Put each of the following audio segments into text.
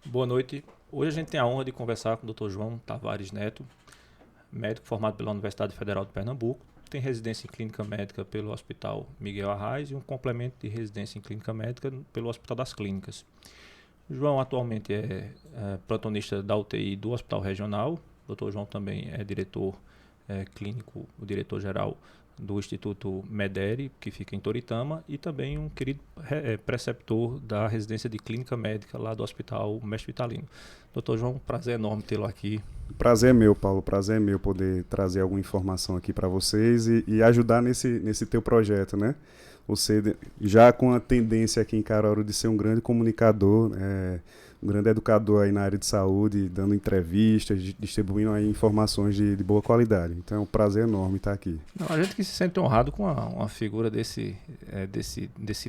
Boa noite. Hoje a gente tem a honra de conversar com o Dr. João Tavares Neto, médico formado pela Universidade Federal de Pernambuco, tem residência em clínica médica pelo Hospital Miguel Arraes e um complemento de residência em clínica médica pelo Hospital das Clínicas. João atualmente é plantonista da UTI do Hospital Regional. O Dr. João também é diretor clínico, o diretor-geral do Instituto Mederi, que fica em Toritama, e também um querido preceptor da residência de clínica médica lá do Hospital Mestre Vitalino. Doutor João, prazer enorme tê-lo aqui. Prazer é meu, Paulo. Prazer é meu poder trazer alguma informação aqui para vocês e ajudar nesse teu projeto, né? Você já com a tendência aqui em Caruaru de ser um grande comunicador, um grande educador aí na área de saúde, dando entrevistas, distribuindo aí informações de boa qualidade. Então é um prazer enorme estar aqui. Não, a gente que se sente honrado com uma figura desse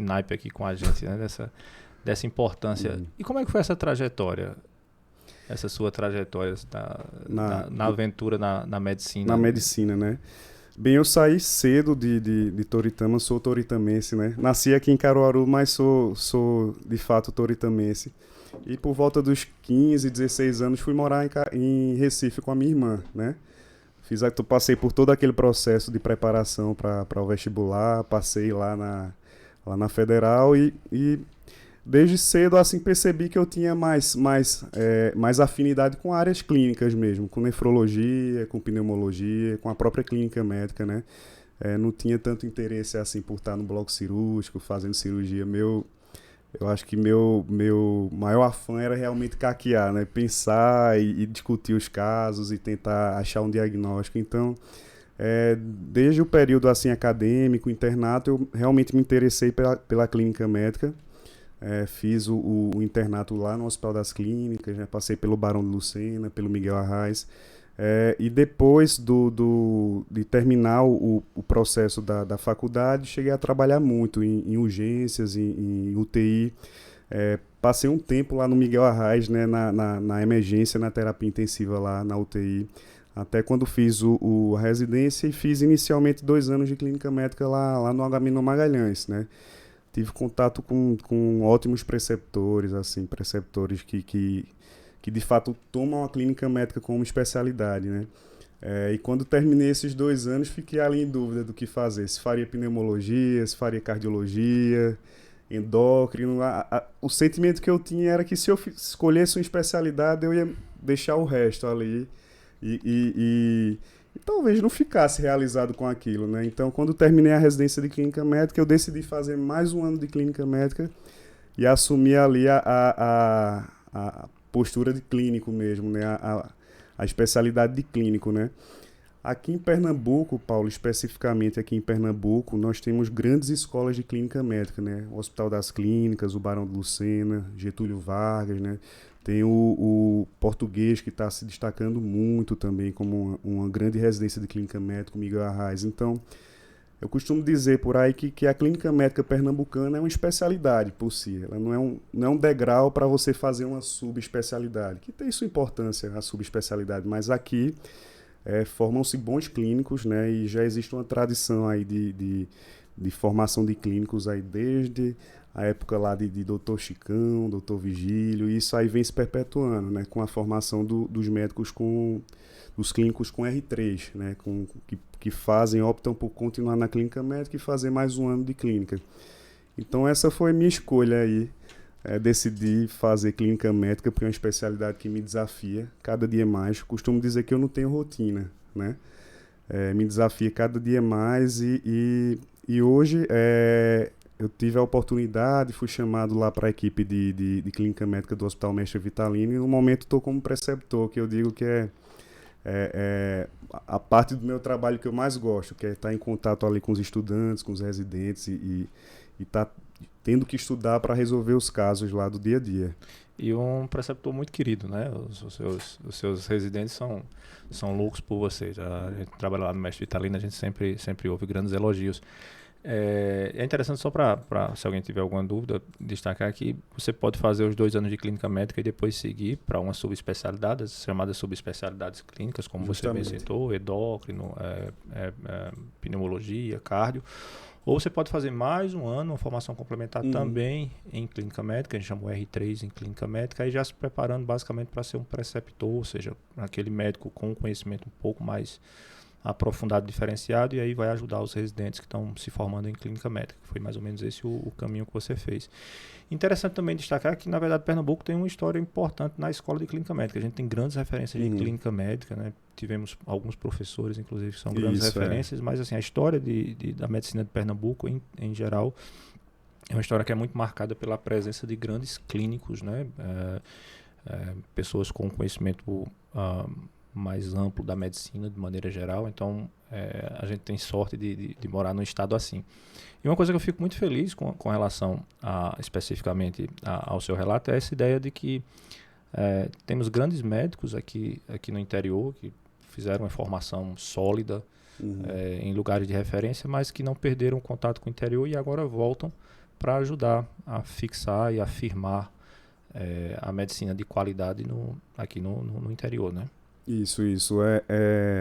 naipe aqui com a gente, né? Dessa importância. E como é que foi essa trajetória? Essa sua trajetória na aventura na medicina? Na medicina, né? Bem, eu saí cedo de Toritama, sou toritamense, né? Nasci aqui em Caruaru, mas sou de fato toritamense. E por volta dos 15, 16 anos fui morar em Recife com a minha irmã, né? Passei por todo aquele processo de preparação para o vestibular, passei lá na Federal e desde cedo assim percebi que eu tinha mais afinidade com áreas clínicas mesmo, com nefrologia, com pneumologia, com a própria clínica médica, né? Não tinha tanto interesse assim por estar no bloco cirúrgico, fazendo cirurgia. Eu acho que meu maior afã era realmente caquear, né? Pensar e discutir os casos e tentar achar um diagnóstico. Então, desde o período assim acadêmico, internato, eu realmente me interessei pela clínica médica. Fiz o internato lá no Hospital das Clínicas, né? Passei pelo Barão de Lucena, pelo Miguel Arraes. E depois de terminar o processo da faculdade, cheguei a trabalhar muito em urgências, em UTI. Passei um tempo lá no Miguel Arraes, né? Na emergência, na terapia intensiva lá na UTI. Até quando fiz a residência e fiz inicialmente 2 anos de clínica médica lá no Agamenon Magalhães, né? Tive contato com ótimos preceptores, assim, preceptores que de fato tomam a clínica médica como especialidade, né? E quando terminei esses 2 anos, fiquei ali em dúvida do que fazer. Se faria pneumologia, se faria cardiologia, endócrino. O sentimento que eu tinha era que se eu escolhesse uma especialidade, eu ia deixar o resto ali e talvez não ficasse realizado com aquilo, né? Então, quando terminei a residência de clínica médica, eu decidi fazer mais um ano de clínica médica e assumir ali a postura de clínico mesmo, né? A especialidade de clínico, né? Aqui em Pernambuco, Paulo, especificamente aqui em Pernambuco, nós temos grandes escolas de clínica médica, né? O Hospital das Clínicas, o Barão de Lucena, Getúlio Vargas, né? Tem o Português, que está se destacando muito também como uma grande residência de clínica médica, o Miguel Arraes. Então, eu costumo dizer por aí que a clínica médica pernambucana é uma especialidade por si. Ela não é um degrau para você fazer uma subespecialidade, que tem sua importância, a subespecialidade, mas aqui formam-se bons clínicos, né? E já existe uma tradição aí de formação de clínicos aí desde a época lá de Dr. Chicão, Dr. Vigílio, e isso aí vem se perpetuando, né? Com a formação dos médicos dos clínicos com R3, né? Que optam por continuar na clínica médica e fazer mais um ano de clínica. Então essa foi a minha escolha aí. Decidi fazer clínica médica porque é uma especialidade que me desafia cada dia mais. Costumo dizer que eu não tenho rotina, né? Me desafia cada dia mais e hoje eu tive a oportunidade, fui chamado lá para a equipe de clínica médica do Hospital Mestre Vitalino e no momento estou como preceptor, que eu digo que a parte do meu trabalho que eu mais gosto, que é estar em contato ali com os estudantes, com os residentes e estar tendo que estudar para resolver os casos lá do dia a dia. E um preceptor muito querido, né? Os seus residentes são loucos por você. A gente trabalha lá no Mestre Vitalino, a gente sempre ouve grandes elogios. É interessante só para, se alguém tiver alguma dúvida, destacar que você pode fazer os 2 anos de clínica médica e depois seguir para uma subespecialidade, as chamadas subespecialidades clínicas, como Justamente. você bem citou, endócrino, pneumologia, cardio. Ou você pode fazer mais um ano, uma formação complementar também em clínica médica, a gente chama o R3 em clínica médica, aí já se preparando basicamente para ser um preceptor, ou seja, aquele médico com conhecimento um pouco mais aprofundado, diferenciado, e aí vai ajudar os residentes que estão se formando em clínica médica. Foi mais ou menos esse o caminho que você fez. Interessante também destacar que, na verdade, Pernambuco tem uma história importante na escola de clínica médica. A gente tem grandes referências de clínica médica, né? Tivemos alguns professores, inclusive, que são grandes referências, mas assim, a história da medicina de Pernambuco, em geral, é uma história que é muito marcada pela presença de grandes clínicos, né? Pessoas com conhecimento mais amplo da medicina de maneira geral, então a gente tem sorte de morar num estado assim. E uma coisa que eu fico muito feliz com relação especificamente ao seu relato é essa ideia de que temos grandes médicos aqui no interior que fizeram uma formação sólida em lugares de referência, mas que não perderam o contato com o interior e agora voltam para ajudar a fixar e afirmar a medicina de qualidade aqui no interior, né? Isso.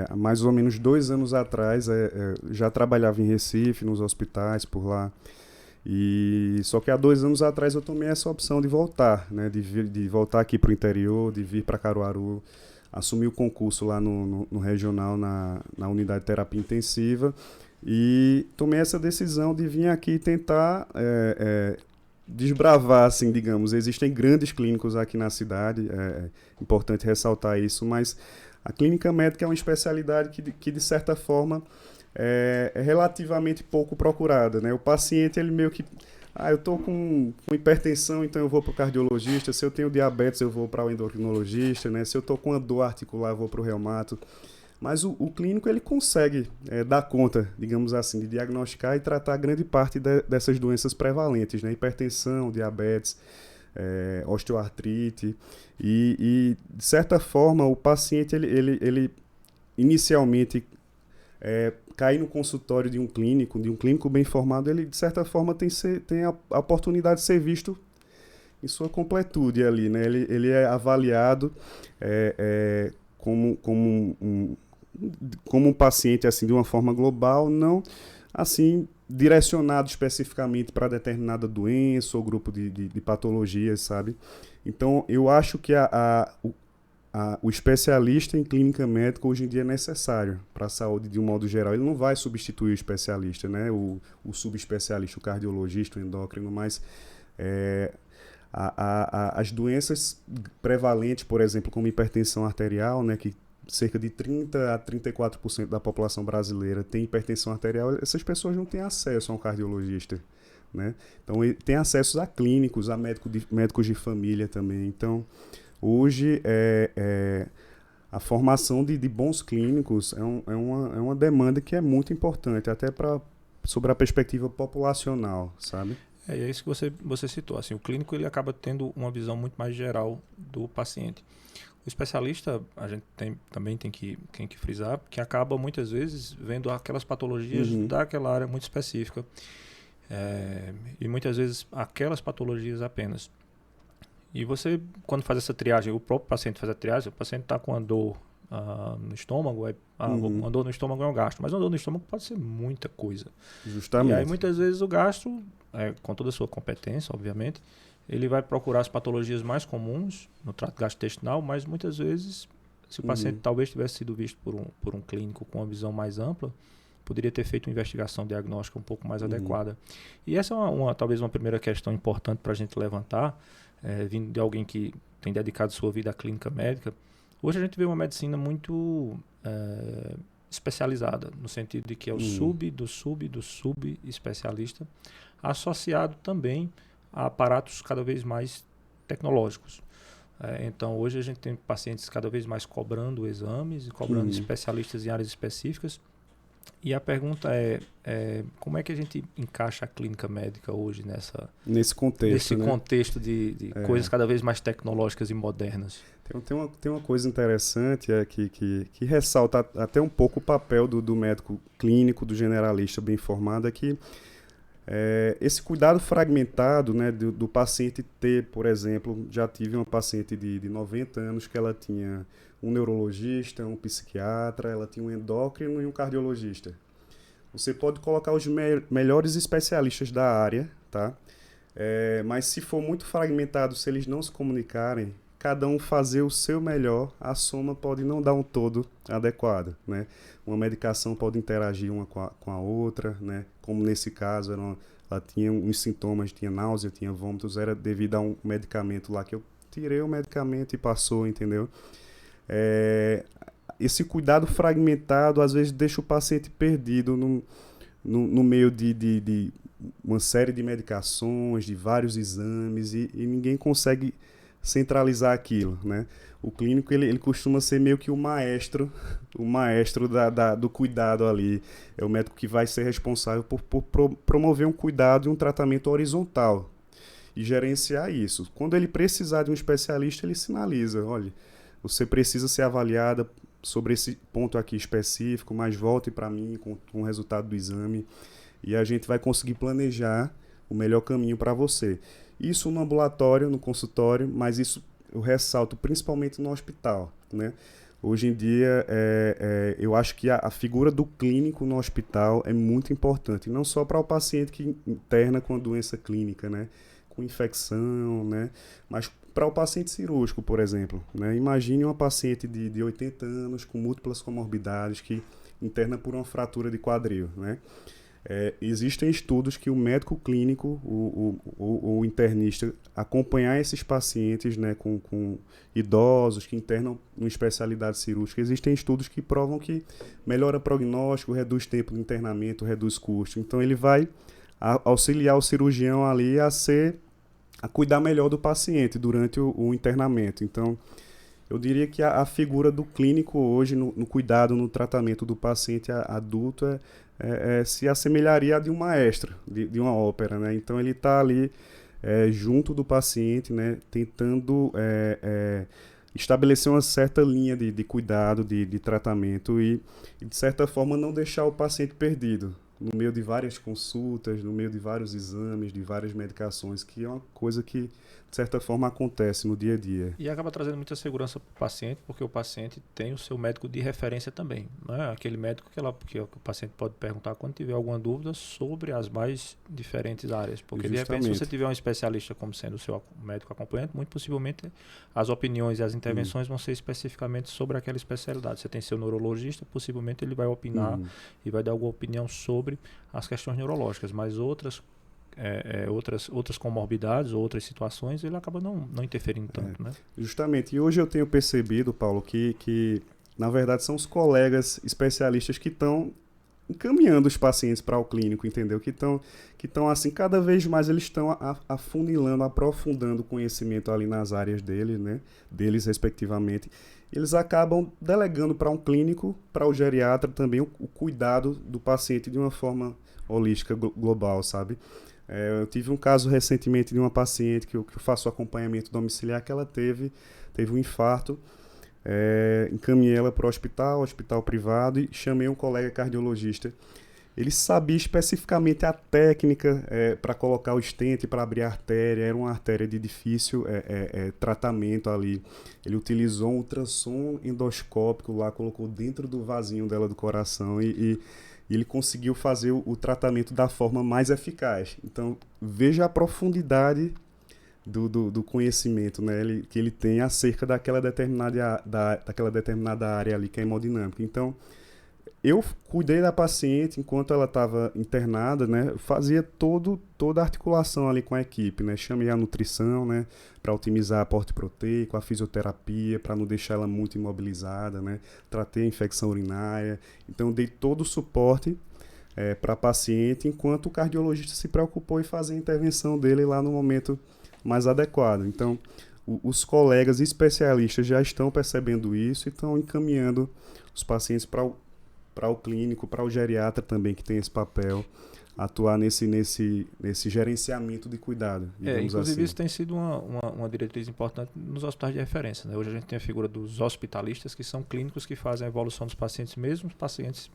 Há mais ou menos 2 anos atrás, já trabalhava em Recife, nos hospitais por lá. Só que há 2 anos atrás eu tomei essa opção de voltar, né? De voltar aqui para o interior, de vir para Caruaru, assumir o concurso lá no regional, na unidade de terapia intensiva. E tomei essa decisão de vir aqui tentar desbravar, assim, digamos. Existem grandes clínicos aqui na cidade, é importante ressaltar isso, mas a clínica médica é uma especialidade que de certa forma, é relativamente pouco procurada, né? O paciente, ele meio que... eu estou com hipertensão, então eu vou para o cardiologista. Se eu tenho diabetes, eu vou para o endocrinologista, né? Se eu estou com uma dor articular, eu vou para o reumato. Mas o clínico, ele consegue dar conta, digamos assim, de diagnosticar e tratar grande parte dessas doenças prevalentes, né? Hipertensão, diabetes, osteoartrite. De certa forma, o paciente, ele inicialmente, cair no consultório de um clínico bem formado, ele, de certa forma, tem a oportunidade de ser visto em sua completude ali, né? Ele é avaliado como um paciente, assim, de uma forma global, não assim direcionado especificamente para determinada doença ou grupo de patologias, sabe? Então, eu acho que o especialista em clínica médica hoje em dia é necessário para a saúde de um modo geral. Ele não vai substituir o especialista, né? O subespecialista, o cardiologista, o endócrino, mas as doenças prevalentes, por exemplo, como hipertensão arterial, né, que cerca de 30% a 34% da população brasileira tem hipertensão arterial, essas pessoas não têm acesso a um cardiologista, né? Então, tem acesso a clínicos, a médicos de família também. Então, hoje, a formação de bons clínicos é uma demanda que é muito importante, até sobre a perspectiva populacional, sabe? É isso que você citou. Assim, o clínico, ele acaba tendo uma visão muito mais geral do paciente. O especialista, a gente também tem que frisar, que acaba muitas vezes vendo aquelas patologias daquela área muito específica. E muitas vezes aquelas patologias apenas. E você, quando faz essa triagem, o próprio paciente faz a triagem, o paciente está com uma dor no estômago, uma dor no estômago é um gastro, mas uma dor no estômago pode ser muita coisa. Justamente. E aí muitas vezes o gastro, com toda a sua competência, obviamente, ele vai procurar as patologias mais comuns no trato gastrointestinal, mas muitas vezes, se o paciente talvez tivesse sido visto por um clínico com uma visão mais ampla, poderia ter feito uma investigação diagnóstica um pouco mais adequada. E essa é talvez uma primeira questão importante para a gente levantar, vindo de alguém que tem dedicado sua vida à clínica médica. Hoje a gente vê uma medicina muito especializada, no sentido de que é o do subespecialista, associado também a aparatos cada vez mais tecnológicos. Então, hoje a gente tem pacientes cada vez mais cobrando exames e cobrando especialistas em áreas específicas. E a pergunta como é que a gente encaixa a clínica médica hoje nesse contexto, né? Contexto de coisas cada vez mais tecnológicas e modernas? Tem uma coisa interessante que ressalta até um pouco o papel do médico clínico, do generalista bem formado, que esse cuidado fragmentado, né, do paciente ter, por exemplo, já tive uma paciente de 90 anos que ela tinha um neurologista, um psiquiatra, ela tinha um endócrino e um cardiologista. Você pode colocar os melhores especialistas da área, tá? Mas se for muito fragmentado, se eles não se comunicarem, cada um fazer o seu melhor, a soma pode não dar um todo adequado, né? Uma medicação pode interagir uma com a outra, né? Como nesse caso, ela tinha uns sintomas, tinha náusea, tinha vômitos, era devido a um medicamento lá que eu tirei o medicamento e passou, entendeu? Esse cuidado fragmentado às vezes deixa o paciente perdido no meio de uma série de medicações, de vários exames e ninguém consegue centralizar aquilo, né? O clínico ele costuma ser meio que o maestro do cuidado ali. É o médico que vai ser responsável por promover um cuidado e um tratamento horizontal e gerenciar isso. Quando ele precisar de um especialista, ele sinaliza, olha, você precisa ser avaliada sobre esse ponto aqui específico, mas volte para mim com o resultado do exame e a gente vai conseguir planejar o melhor caminho para você. Isso no ambulatório, no consultório, mas isso eu ressalto principalmente no hospital, né? Hoje em dia, eu acho que a figura do clínico no hospital é muito importante, não só para o paciente que interna com a doença clínica, né? Com infecção, né? Mas para o paciente cirúrgico, por exemplo, né? Imagine uma paciente de 80 anos com múltiplas comorbidades que interna por uma fratura de quadril, né? Existem estudos que o médico clínico, o internista, acompanhar esses pacientes, né, com idosos que internam em especialidade cirúrgica, existem estudos que provam que melhora prognóstico, reduz tempo de internamento, reduz custo. Então ele vai auxiliar o cirurgião ali a cuidar melhor do paciente durante o internamento. Então, eu diria que a figura do clínico hoje no cuidado, no tratamento do paciente adulto se assemelharia a de um maestro, de uma ópera, né? Então ele está ali junto do paciente, né? Tentando estabelecer uma certa linha de cuidado, de tratamento e, de certa forma, não deixar o paciente perdido no meio de várias consultas, no meio de vários exames, de várias medicações, que é uma coisa que, de certa forma, acontece no dia a dia. E acaba trazendo muita segurança para o paciente, porque o paciente tem o seu médico de referência também, né? Aquele médico que o paciente pode perguntar quando tiver alguma dúvida sobre as mais diferentes áreas. Porque, de repente, se você tiver um especialista como sendo o seu médico acompanhante, muito possivelmente as opiniões e as intervenções vão ser especificamente sobre aquela especialidade. Você tem seu neurologista, possivelmente ele vai opinar e vai dar alguma opinião sobre as questões neurológicas, mas outras comorbidades ou outras situações, ele acaba não interferindo tanto, né? Justamente. E hoje eu tenho percebido, Paulo, que na verdade são os colegas especialistas que estão encaminhando os pacientes para o clínico, entendeu? Que estão assim, cada vez mais eles estão afunilando, aprofundando o conhecimento ali nas áreas deles, né? Deles respectivamente. Eles acabam delegando para um clínico, para o geriatra também, o cuidado do paciente de uma forma holística, global, sabe? Eu tive um caso recentemente de uma paciente que eu faço acompanhamento domiciliar, que ela teve um infarto, encaminhei ela para o hospital privado e chamei um colega cardiologista. Ele sabia especificamente a técnica para colocar o stent, para abrir a artéria, era uma artéria de difícil tratamento ali. Ele utilizou um ultrassom endoscópico lá, colocou dentro do vasinho dela do coração e ele conseguiu fazer o tratamento da forma mais eficaz. Então, veja a profundidade do conhecimento, né, que ele tem acerca daquela determinada área ali que é hemodinâmica. Então, eu cuidei da paciente enquanto ela estava internada, né, fazia toda a articulação ali com a equipe, né, chamei a nutrição, né, para otimizar aporte proteico, a fisioterapia, para não deixar ela muito imobilizada, né, tratei a infecção urinária, então dei todo o suporte para a paciente, enquanto o cardiologista se preocupou em fazer a intervenção dele lá no momento mais adequado. Então, os colegas especialistas já estão percebendo isso e estão encaminhando os pacientes para o clínico, para o geriatra também, que tem esse papel, atuar nesse gerenciamento de cuidado. Inclusive assim. Isso tem sido uma diretriz importante nos hospitais de referência, né? Hoje a gente tem a figura dos hospitalistas, que são clínicos que fazem a evolução dos pacientes, mesmo os pacientes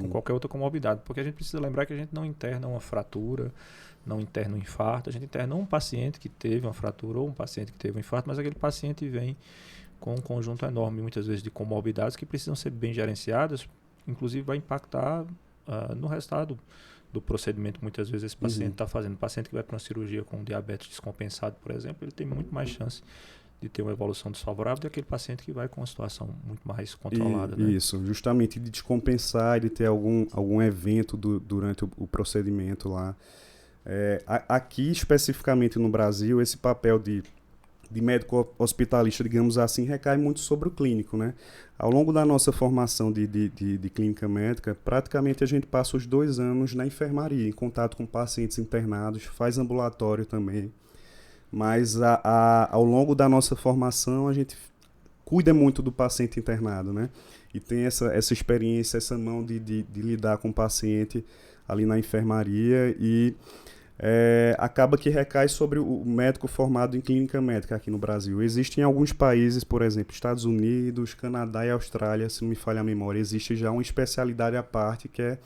com qualquer outra comorbidade, porque a gente precisa lembrar que a gente não interna uma fratura, não interna um infarto, a gente interna um paciente que teve uma fratura ou um paciente que teve um infarto, mas aquele paciente vem com um conjunto enorme, muitas vezes, de comorbidades que precisam ser bem gerenciadas, inclusive vai impactar no resultado do procedimento, muitas vezes esse paciente está fazendo. O paciente que vai para uma cirurgia com diabetes descompensado, por exemplo, ele tem muito mais chance de ter uma evolução desfavorável do que aquele paciente que vai com uma situação muito mais controlada. Né? Isso, justamente de descompensar, de ter algum evento durante o procedimento lá. Aqui, especificamente no Brasil, esse papel de médico hospitalista, digamos assim, recai muito sobre o clínico, né? Ao longo da nossa formação de clínica médica, praticamente a gente passa os 2 anos na enfermaria, em contato com pacientes internados, faz ambulatório também. Mas ao longo da nossa formação, a gente cuida muito do paciente internado, né? E tem essa experiência, essa mão de lidar com o paciente ali na enfermaria e acaba que recai sobre o médico formado em clínica médica aqui no Brasil. Existem alguns países, por exemplo, Estados Unidos, Canadá e Austrália, se não me falha a memória, existe já uma especialidade à parte que é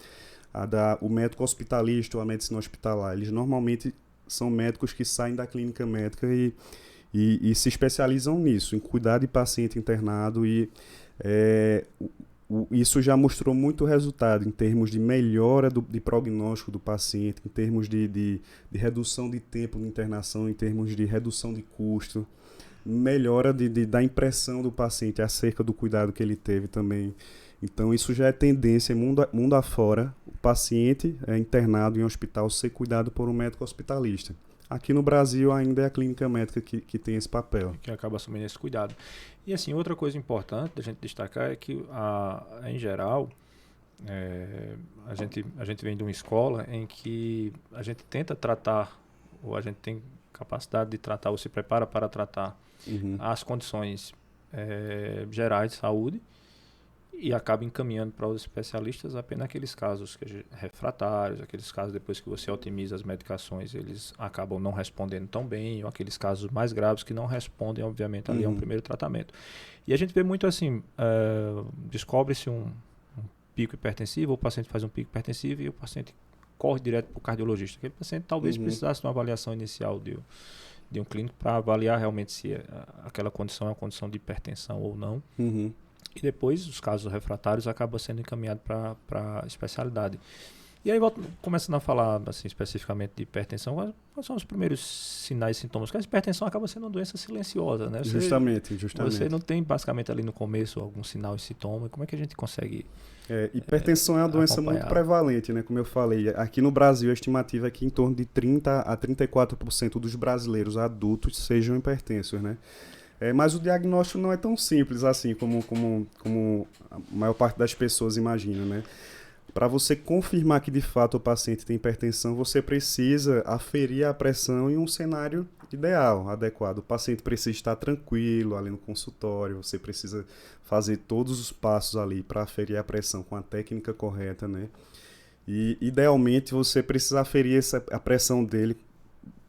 o médico hospitalista ou a medicina hospitalar. Eles normalmente são médicos que saem da clínica médica e se especializam nisso, em cuidar de paciente internado isso já mostrou muito resultado em termos de melhora de prognóstico do paciente, em termos de redução de tempo de internação, em termos de redução de custo, melhora da impressão do paciente acerca do cuidado que ele teve também. Então isso já é tendência mundo afora, o paciente internado em um hospital ser cuidado por um médico hospitalista. Aqui no Brasil ainda é a clínica médica que tem esse papel. Que acaba assumindo esse cuidado. E assim, outra coisa importante da gente destacar é que, em geral, a gente vem de uma escola em que a gente tenta tratar, ou a gente tem capacidade de tratar, ou se prepara para tratar as condições gerais de saúde, e acaba encaminhando para os especialistas apenas aqueles casos refratários, aqueles casos depois que você otimiza as medicações, eles acabam não respondendo tão bem, ou aqueles casos mais graves que não respondem, obviamente, ali a um primeiro tratamento. E a gente vê muito assim, descobre-se um pico hipertensivo, o paciente faz um pico hipertensivo e o paciente corre direto para o cardiologista. Aquele paciente talvez precisasse de uma avaliação inicial de um clínico para avaliar realmente se aquela condição é uma condição de hipertensão ou não. E depois, os casos refratários acabam sendo encaminhados para a especialidade. E aí, começando a falar assim, especificamente de hipertensão, quais são os primeiros sinais e sintomas? Porque a hipertensão acaba sendo uma doença silenciosa, né? Justamente. Você não tem, basicamente, ali no começo, algum sinal e sintoma. Como é que a gente consegue hipertensão é uma doença muito prevalente, né? Como eu falei. Aqui no Brasil, a estimativa é que em torno de 30% a 34% dos brasileiros adultos sejam hipertensos, né? Mas o diagnóstico não é tão simples assim como a maior parte das pessoas imagina, né? Para você confirmar que de fato o paciente tem hipertensão, você precisa aferir a pressão em um cenário ideal, adequado. O paciente precisa estar tranquilo ali no consultório, você precisa fazer todos os passos ali para aferir a pressão com a técnica correta, né? E idealmente você precisa aferir a pressão dele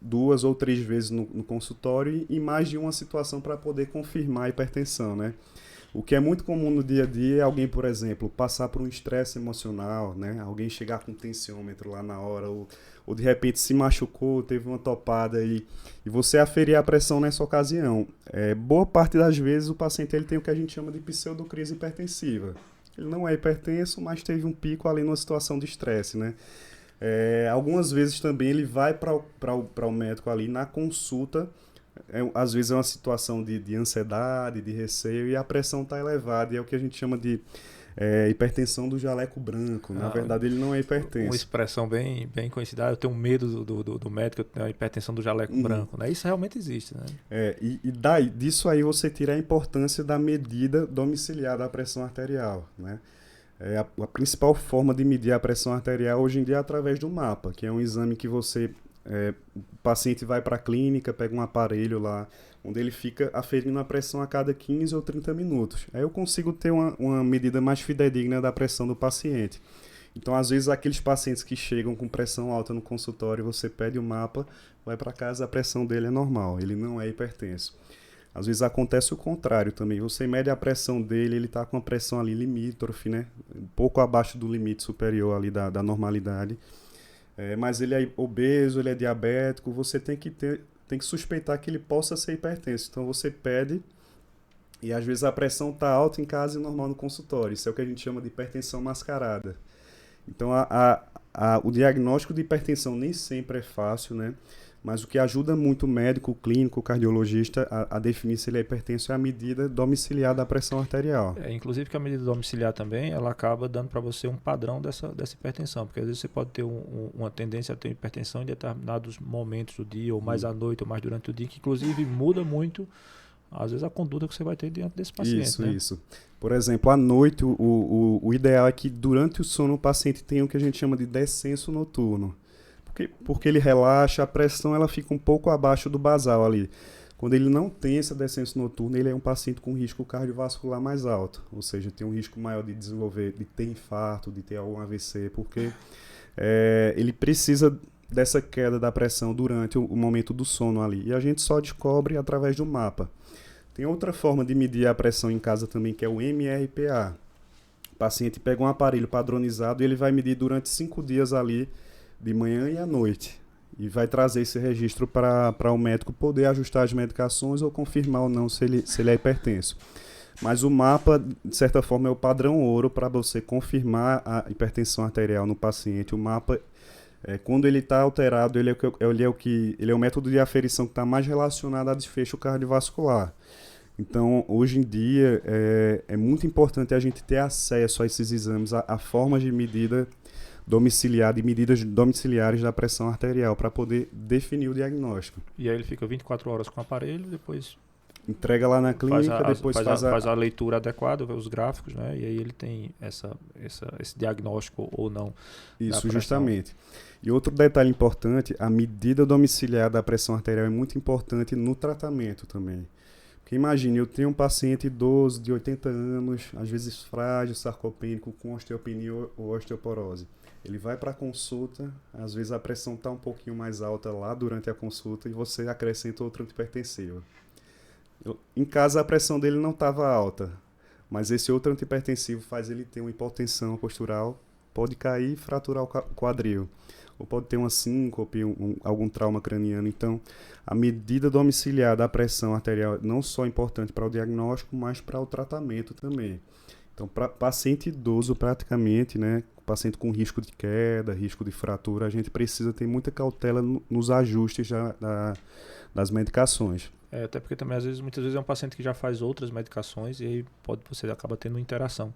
2 ou 3 vezes no consultório e em mais de uma situação para poder confirmar a hipertensão, né? O que é muito comum no dia a dia é alguém, por exemplo, passar por um estresse emocional, né? Alguém chegar com um tensiômetro lá na hora, ou de repente se machucou, teve uma topada e você aferir a pressão nessa ocasião. Boa parte das vezes o paciente ele tem o que a gente chama de pseudocrise hipertensiva. Ele não é hipertenso, mas teve um pico ali numa situação de estresse, né? Algumas vezes também ele vai para o médico ali na consulta, às vezes é uma situação de ansiedade, de receio e a pressão está elevada e é o que a gente chama de hipertensão do jaleco branco. Na verdade ele não é hipertenso. Uma expressão bem conhecida, eu tenho medo do médico, eu tenho a hipertensão do jaleco branco, né? Isso realmente existe, né? Disso aí você tira a importância da medida domiciliar da pressão arterial, né? A principal forma de medir a pressão arterial hoje em dia é através do mapa, que é um exame que o paciente vai para a clínica, pega um aparelho lá, onde ele fica aferindo a pressão a cada 15 ou 30 minutos. Aí eu consigo ter uma medida mais fidedigna da pressão do paciente. Então, às vezes, aqueles pacientes que chegam com pressão alta no consultório, você pede o mapa, vai para casa, a pressão dele é normal, ele não é hipertenso. Às vezes acontece o contrário também. Você mede a pressão dele, ele está com a pressão ali limítrofe, né? Um pouco abaixo do limite superior ali da normalidade. Mas ele é obeso, ele é diabético, você tem que suspeitar que ele possa ser hipertenso. Então você pede e às vezes a pressão está alta em casa e normal no consultório. Isso é o que a gente chama de hipertensão mascarada. Então, o diagnóstico de hipertensão nem sempre é fácil, né? Mas o que ajuda muito o médico, o clínico, o cardiologista a definir se ele é hipertenso é a medida domiciliar da pressão arterial. Inclusive que a medida domiciliar também, ela acaba dando para você um padrão dessa hipertensão, porque às vezes você pode ter uma tendência a ter hipertensão em determinados momentos do dia, ou mais à noite, ou mais durante o dia, que inclusive muda muito, às vezes, a conduta que você vai ter diante desse paciente. Isso, né? isso. Por exemplo, à noite, o ideal é que durante o sono o paciente tenha o que a gente chama de descenso noturno. Porque ele relaxa, a pressão ela fica um pouco abaixo do basal ali. Quando ele não tem esse descenso noturno, ele é um paciente com risco cardiovascular mais alto. Ou seja, tem um risco maior de desenvolver, de ter infarto, de ter algum AVC, porque ele precisa dessa queda da pressão durante o momento do sono ali. E a gente só descobre através do mapa. Tem outra forma de medir a pressão em casa também, que é o MRPA. O paciente pega um aparelho padronizado e ele vai medir durante 5 dias ali, de manhã e à noite. E vai trazer esse registro para o médico poder ajustar as medicações ou confirmar ou não se ele é hipertenso. Mas o mapa, de certa forma, é o padrão ouro para você confirmar a hipertensão arterial no paciente. O mapa, quando ele está alterado, ele é o método de aferição que está mais relacionado a desfecho cardiovascular. Então, hoje em dia, é muito importante a gente ter acesso a esses exames, a formas de medida domiciliar, de medidas domiciliares da pressão arterial, para poder definir o diagnóstico. E aí ele fica 24 horas com o aparelho, depois entrega lá na clínica, depois faz a leitura adequada, vê os gráficos, né? E aí ele tem esse diagnóstico ou não. Isso, justamente. E outro detalhe importante, a medida domiciliar da pressão arterial é muito importante no tratamento também. Porque imagine, eu tenho um paciente idoso de 80 anos, às vezes frágil, sarcopênico, com osteopenia ou osteoporose. Ele vai para a consulta, às vezes a pressão está um pouquinho mais alta lá durante a consulta e você acrescenta outro antihipertensivo. Em casa a pressão dele não estava alta, mas esse outro antihipertensivo faz ele ter uma hipotensão postural, pode cair e fraturar o quadril, ou pode ter uma síncope, algum trauma craniano. Então, a medida domiciliar da pressão arterial não só é importante para o diagnóstico, mas para o tratamento também. Então, para paciente idoso, praticamente, né, paciente com risco de queda, risco de fratura, a gente precisa ter muita cautela nos ajustes das medicações. Até porque também, muitas vezes é um paciente que já faz outras medicações e aí você acaba tendo interação.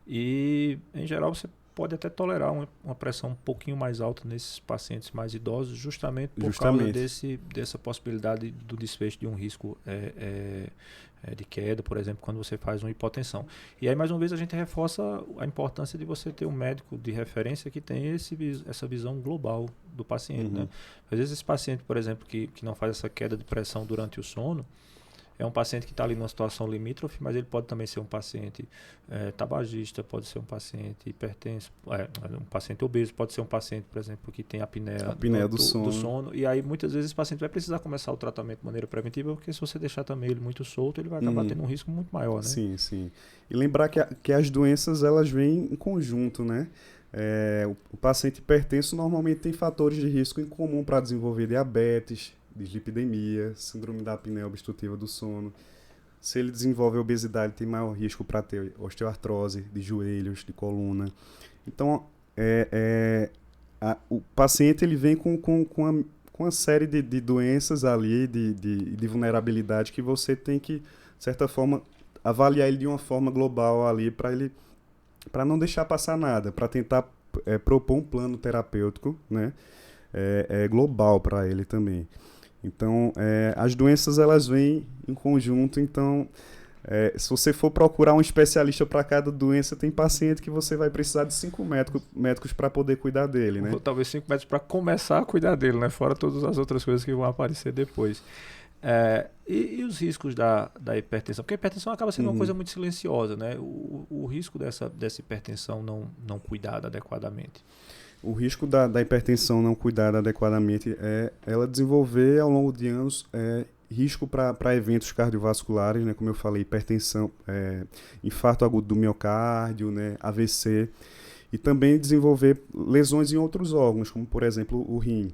E, em geral, você pode até tolerar uma pressão um pouquinho mais alta nesses pacientes mais idosos, justamente por causa dessa possibilidade do desfecho de um risco de queda, por exemplo, quando você faz uma hipotensão. E aí, mais uma vez, a gente reforça a importância de você ter um médico de referência que tem essa visão global do paciente. Né? Às vezes, esse paciente, por exemplo, que não faz essa queda de pressão durante o sono, é um paciente que está ali numa situação limítrofe, mas ele pode também ser um paciente tabagista, pode ser um paciente hipertenso, um paciente obeso, pode ser um paciente, por exemplo, que tem apneia do sono. E aí, muitas vezes, esse paciente vai precisar começar o tratamento de maneira preventiva, porque se você deixar também ele muito solto, ele vai acabar tendo um risco muito maior, né? Sim, sim. E lembrar que as doenças, elas vêm em conjunto, né? O paciente hipertenso normalmente tem fatores de risco em comum para desenvolver diabetes, dislipidemia, síndrome da apneia obstrutiva do sono. Se ele desenvolve obesidade, tem maior risco para ter osteoartrose de joelhos, de coluna. Então, o paciente ele vem com uma série de doenças ali, de vulnerabilidade que você tem que, de certa forma, avaliar ele de uma forma global ali para não deixar passar nada, para tentar propor um plano terapêutico, né, global para ele também. Então, as doenças elas vêm em conjunto, então se você for procurar um especialista para cada doença, tem paciente que você vai precisar de 5 médicos para poder cuidar dele, né? Ou talvez 5 médicos para começar a cuidar dele, né? Fora todas as outras coisas que vão aparecer depois. E os riscos da hipertensão? Porque a hipertensão acaba sendo uma coisa muito silenciosa, né? O risco dessa hipertensão não cuidada adequadamente. O risco da hipertensão não cuidada adequadamente é ela desenvolver ao longo de anos risco para eventos cardiovasculares, né, como eu falei, hipertensão, infarto agudo do miocárdio, né, AVC, e também desenvolver lesões em outros órgãos, como por exemplo o rim.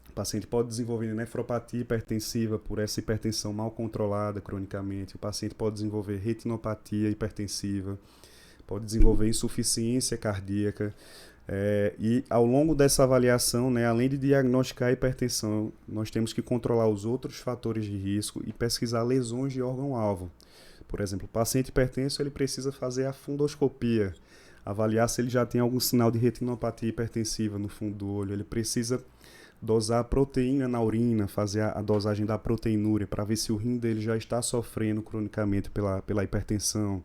O paciente pode desenvolver nefropatia hipertensiva por essa hipertensão mal controlada cronicamente. O paciente pode desenvolver retinopatia hipertensiva, pode desenvolver insuficiência cardíaca. E ao longo dessa avaliação, né, além de diagnosticar a hipertensão, nós temos que controlar os outros fatores de risco e pesquisar lesões de órgão-alvo. Por exemplo, o paciente hipertenso ele precisa fazer a fundoscopia, avaliar se ele já tem algum sinal de retinopatia hipertensiva no fundo do olho. Ele precisa dosar a proteína na urina, fazer a dosagem da proteinúria para ver se o rim dele já está sofrendo cronicamente pela hipertensão,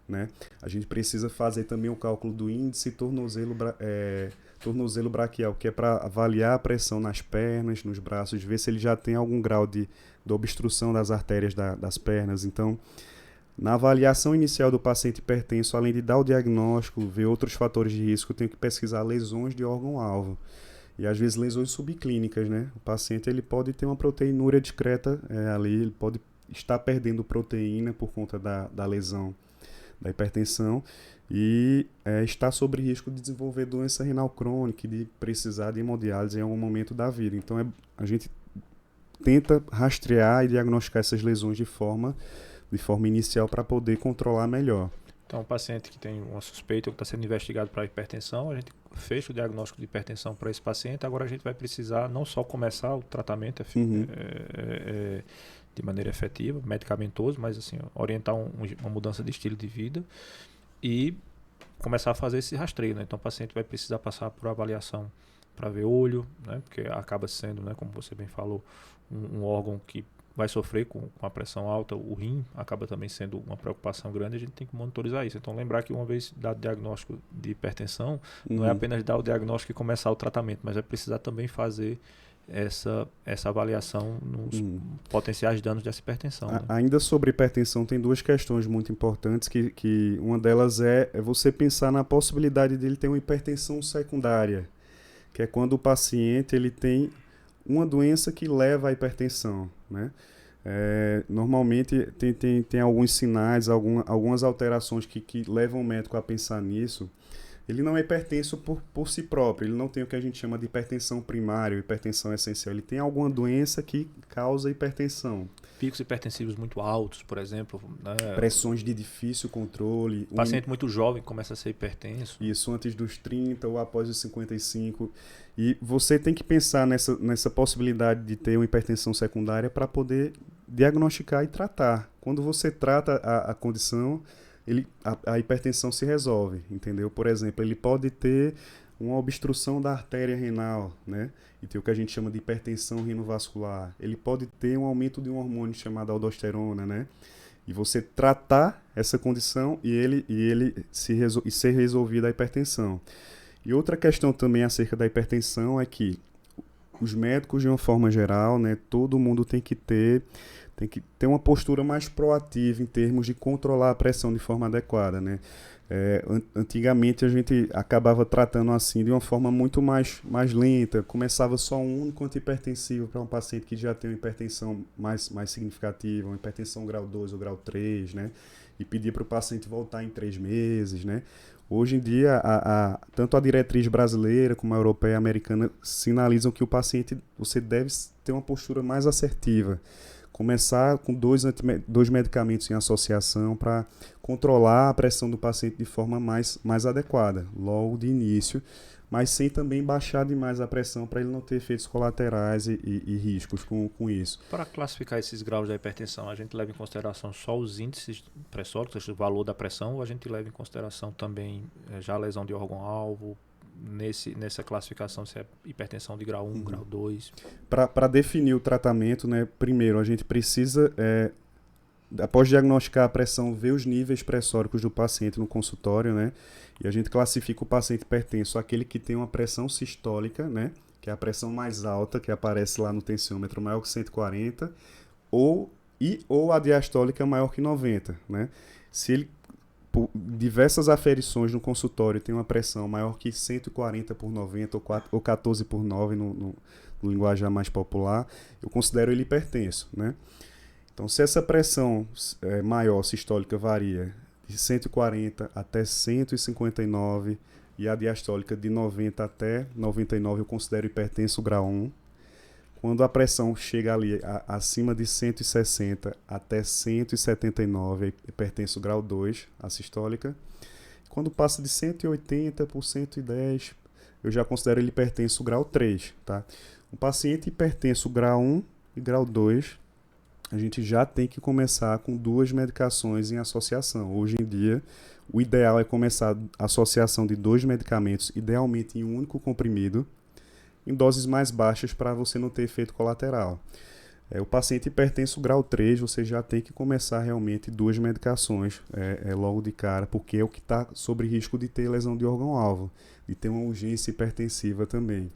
né? A gente precisa fazer também o cálculo do índice tornozelo braquial, que é para avaliar a pressão nas pernas, nos braços, ver se ele já tem algum grau de obstrução das artérias das pernas. Então, na avaliação inicial do paciente hipertenso, além de dar o diagnóstico, ver outros fatores de risco, eu tenho que pesquisar lesões de órgão-alvo. E às vezes lesões subclínicas, né? O paciente ele pode ter uma proteinúria discreta ali, ele pode estar perdendo proteína por conta da lesão, da hipertensão, e está sob risco de desenvolver doença renal crônica e de precisar de hemodiálise em algum momento da vida. Então a gente tenta rastrear e diagnosticar essas lesões de forma inicial para poder controlar melhor. Então, o paciente que tem uma suspeita ou que está sendo investigado para hipertensão, a gente fecha o diagnóstico de hipertensão para esse paciente. Agora a gente vai precisar não só começar o tratamento de maneira efetiva, medicamentoso, mas assim, orientar uma mudança de estilo de vida e começar a fazer esse rastreio, né? Então o paciente vai precisar passar por avaliação para ver olho, né? Porque acaba sendo, né, como você bem falou, um órgão que vai sofrer com a pressão alta. O rim acaba também sendo uma preocupação grande, a gente tem que monitorizar isso. Então lembrar que uma vez dado o diagnóstico de hipertensão, não é apenas dar o diagnóstico e começar o tratamento, mas é precisar também fazer essa avaliação nos potenciais danos dessa hipertensão. Né? Ainda sobre hipertensão, tem duas questões muito importantes, que uma delas é você pensar na possibilidade de ele ter uma hipertensão secundária, que é quando o paciente ele tem uma doença que leva à hipertensão, né? Normalmente tem alguns sinais, algumas alterações que levam o médico a pensar nisso. Ele não é hipertenso por si próprio, ele não tem o que a gente chama de hipertensão primária, hipertensão essencial. Ele tem alguma doença que causa hipertensão. Picos hipertensivos muito altos, por exemplo. Né? Pressões de difícil controle. Paciente muito jovem começa a ser hipertenso. Isso, antes dos 30 ou após os 55. E você tem que pensar nessa possibilidade de ter uma hipertensão secundária para poder diagnosticar e tratar. Quando você trata a condição, a hipertensão se resolve, entendeu? Por exemplo, ele pode ter uma obstrução da artéria renal, né? E tem o que a gente chama de hipertensão renovascular. Ele pode ter um aumento de um hormônio chamado aldosterona, né? E você tratar essa condição e ser resolvida a hipertensão. E outra questão também acerca da hipertensão é que os médicos, de uma forma geral, né, todo mundo tem que ter uma postura mais proativa em termos de controlar a pressão de forma adequada, né? Antigamente a gente acabava tratando assim de uma forma muito mais lenta, começava só um único antihipertensivo para um paciente que já tem uma hipertensão mais significativa, uma hipertensão grau 2 ou grau 3, né? E pedia para o paciente voltar em 3 meses, né? Hoje em dia, tanto a diretriz brasileira como a europeia e a americana sinalizam que você deve ter uma postura mais assertiva. Começar com dois medicamentos em associação para controlar a pressão do paciente de forma mais adequada, logo de início, mas sem também baixar demais a pressão para ele não ter efeitos colaterais e riscos com isso. Para classificar esses graus da hipertensão, a gente leva em consideração só os índices pressóricos, o valor da pressão, ou a gente leva em consideração também já a lesão de órgão-alvo, nessa classificação, se é hipertensão de grau 1, grau 2? Para definir o tratamento, né, primeiro a gente precisa, após diagnosticar a pressão, ver os níveis pressóricos do paciente no consultório, né, e a gente classifica o paciente hipertenso, aquele que tem uma pressão sistólica, né, que é a pressão mais alta, que aparece lá no tensiômetro, maior que 140, ou a diastólica maior que 90, né. Se ele, por diversas aferições no consultório, tem uma pressão maior que 140 por 90 ou 14 por 9 no linguajar mais popular, eu considero ele hipertenso, né? Então, se essa pressão maior, sistólica, varia de 140 até 159 e a diastólica de 90 até 99, eu considero hipertenso grau 1. Quando a pressão chega ali acima de 160 até 179, é hipertenso grau 2, a sistólica. Quando passa de 180 por 110, eu já considero ele hipertenso grau 3, tá? Um paciente hipertenso grau 1 e grau 2, a gente já tem que começar com 2 medicações em associação. Hoje em dia, o ideal é começar a associação de 2 medicamentos, idealmente em um único comprimido, em doses mais baixas para você não ter efeito colateral. O paciente hipertenso grau 3, você já tem que começar realmente 2 medicações logo de cara, porque é o que está sob risco de ter lesão de órgão-alvo, de ter uma urgência hipertensiva também.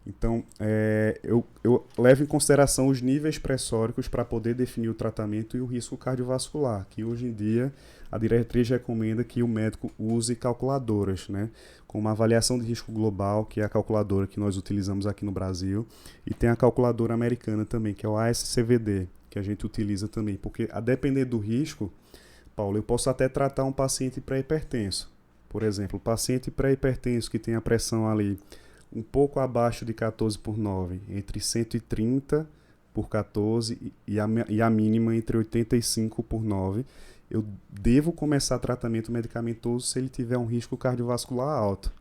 Então, eu levo em consideração os níveis pressóricos para poder definir o tratamento e o risco cardiovascular, que hoje em dia a diretriz recomenda que o médico use calculadoras, né, com uma avaliação de risco global, que é a calculadora que nós utilizamos aqui no Brasil, e tem a calculadora americana também, que é o ASCVD, que a gente utiliza também, porque a depender do risco, Paulo, eu posso até tratar um paciente pré-hipertenso. Por exemplo, o paciente pré-hipertenso que tem a pressão ali um pouco abaixo de 14/9, entre 130/14 e a mínima entre 85/9, eu devo começar tratamento medicamentoso se ele tiver um risco cardiovascular alto.